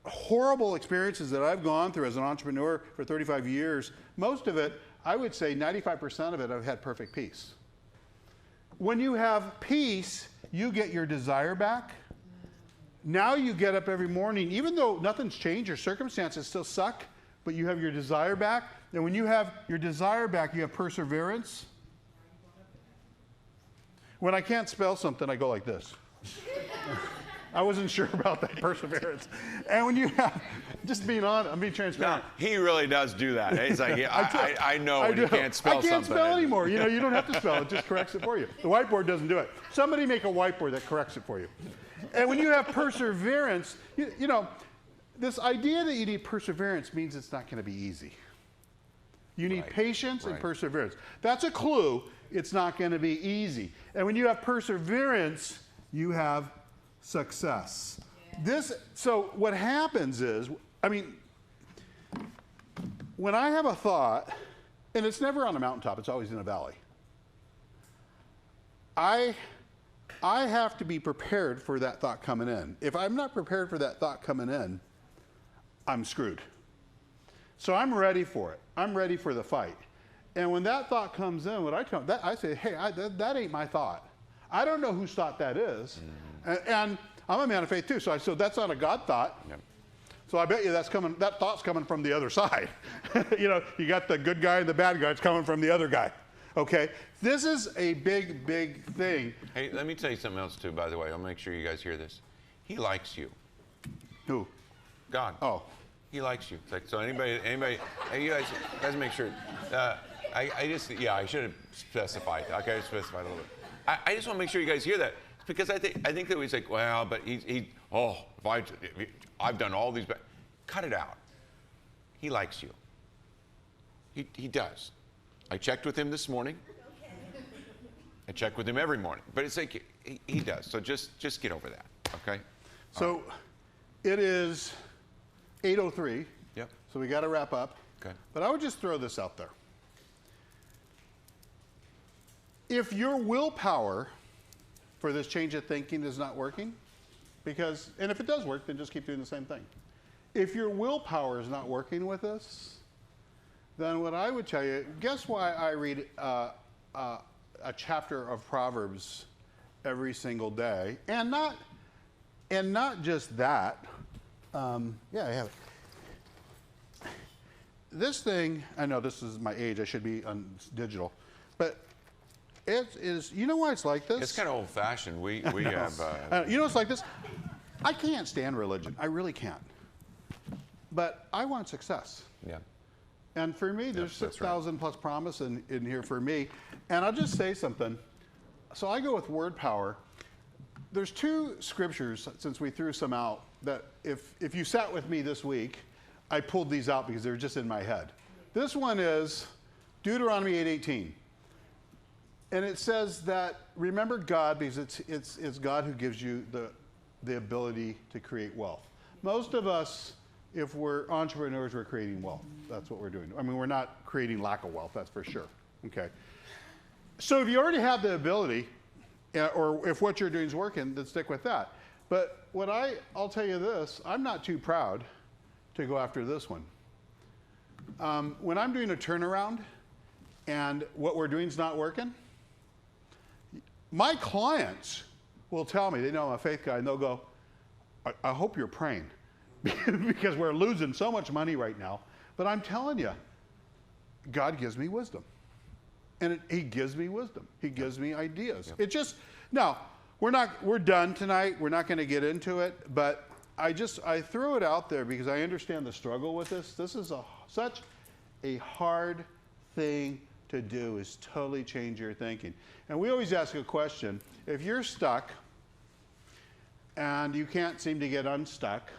horrible experiences that I've gone through as an entrepreneur for 35 years, most of it, I would say 95% of it, I've had perfect peace. When you have peace, you get your desire back. Now you get up every morning, even though nothing's changed, your circumstances still suck, but you have your desire back. And when you have your desire back, you have perseverance. When I can't spell something, I go like this. I wasn't sure about that perseverance. And when you have, just being honest, I'm being transparent. No, he really does do that. He's like, I know when you can't spell something. I can't spell anymore. You know, you don't have to spell. It just corrects it for you. The whiteboard doesn't do it. Somebody make a whiteboard that corrects it for you. And when you have perseverance, you know, this idea that you need perseverance means it's not going to be easy. You need patience and perseverance. That's a clue. It's not going to be easy. And when you have perseverance, you have success. Yeah. So what happens is, I mean, when I have a thought, and it's never on a mountaintop, it's always in a valley, I have to be prepared for that thought coming in. If I'm not prepared for that thought coming in, I'm screwed. So I'm ready for it. I'm ready for the fight. And when that thought comes in, I say, hey, that ain't my thought. I don't know whose thought that is. Mm-hmm. And I'm a man of faith too, so that's not a God thought. Yep. So I bet you that thought's coming from the other side. You know, you got the good guy and the bad guy, it's coming from the other guy. Okay? This is a big, big thing. Hey, let me tell you something else too, by the way. I'll make sure you guys hear this. He likes you. Who? God. Oh. He likes you. Like, so anybody, hey, you guys make sure. I should have specified. Okay, I specified a little bit. I just want to make sure you guys hear that. Because I think that he's like, well, but if I've done all these, cut it out. He likes you. He does. I checked with him this morning. I check with him every morning, but it's like he does. So just get over that, okay? So it is 8:03. Yep. So we got to wrap up. Okay. But I would just throw this out there. If your willpower for this change of thinking is not working, and if it does work, then just keep doing the same thing. If your willpower is not working with this, then what I would tell you, guess why I read a chapter of Proverbs every single day, and not just that. I have it. This thing, I know this is my age, I should be on digital, but it is, you know why it's like this? It's kind of old-fashioned. We have... you know it's like this? I can't stand religion. I really can't. But I want success. Yeah. And for me, there's 6,000 plus promise in here for me. And I'll just say something. So I go with word power. There's two scriptures, since we threw some out, that if you sat with me this week, I pulled these out because they're just in my head. This one is Deuteronomy 8:18. And it says that, remember God, because it's God who gives you the ability to create wealth. Most of us, if we're entrepreneurs, we're creating wealth. That's what we're doing. I mean, we're not creating lack of wealth, that's for sure. Okay. So if you already have the ability, or if what you're doing is working, then stick with that. But I'll tell you this, I'm not too proud to go after this one. When I'm doing a turnaround and what we're doing is not working, my clients will tell me, they know I'm a faith guy, and they'll go, I hope you're praying because we're losing so much money right now. But I'm telling you, God gives me wisdom. And he gives me wisdom. He gives me ideas. Yep. It just, now, we're done tonight. We're not going to get into it. But I threw it out there because I understand the struggle with this. This is such a hard thing to do, is totally change your thinking. And we always ask a question. If you're stuck and you can't seem to get unstuck,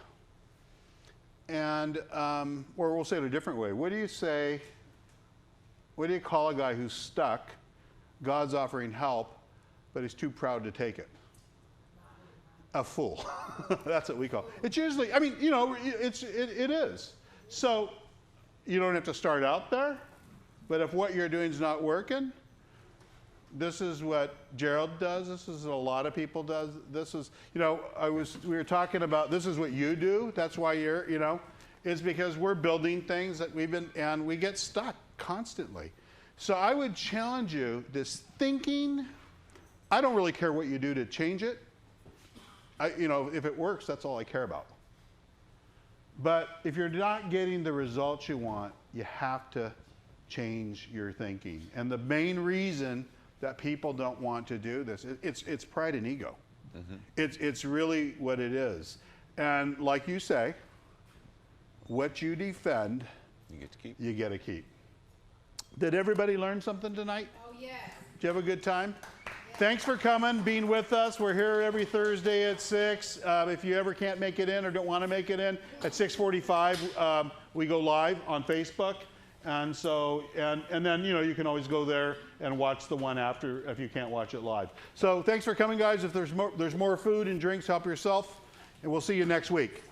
and, or we'll say it a different way, what do you call a guy who's stuck, God's offering help, but he's too proud to take it? A fool. That's what we call it. It's usually, I mean, you know, it is. So you don't have to start out there, but if what you're doing is not working, this is what Gerald does. This is what a lot of people does. This is, you know, we were talking about, this is what you do. That's why you're, you know, it's because we're building things that and we get stuck constantly. So I would challenge you, this thinking, I don't really care what you do to change it. You know, if it works, that's all I care about. But if you're not getting the results you want, you have to change your thinking. And the main reason that people don't want to do this, it's pride and ego. Mm-hmm. It's really what it is. And like you say, what you defend, you get to keep. Did everybody learn something tonight? Oh, yes. Did you have a good time? Thanks for coming, being with us. We're here every Thursday at 6. If you ever can't make it in or don't want to make it in, at 6:45, we go live on Facebook. And so, and then, you know, you can always go there and watch the one after if you can't watch it live. So thanks for coming, guys. If there's more food and drinks, help yourself. And we'll see you next week.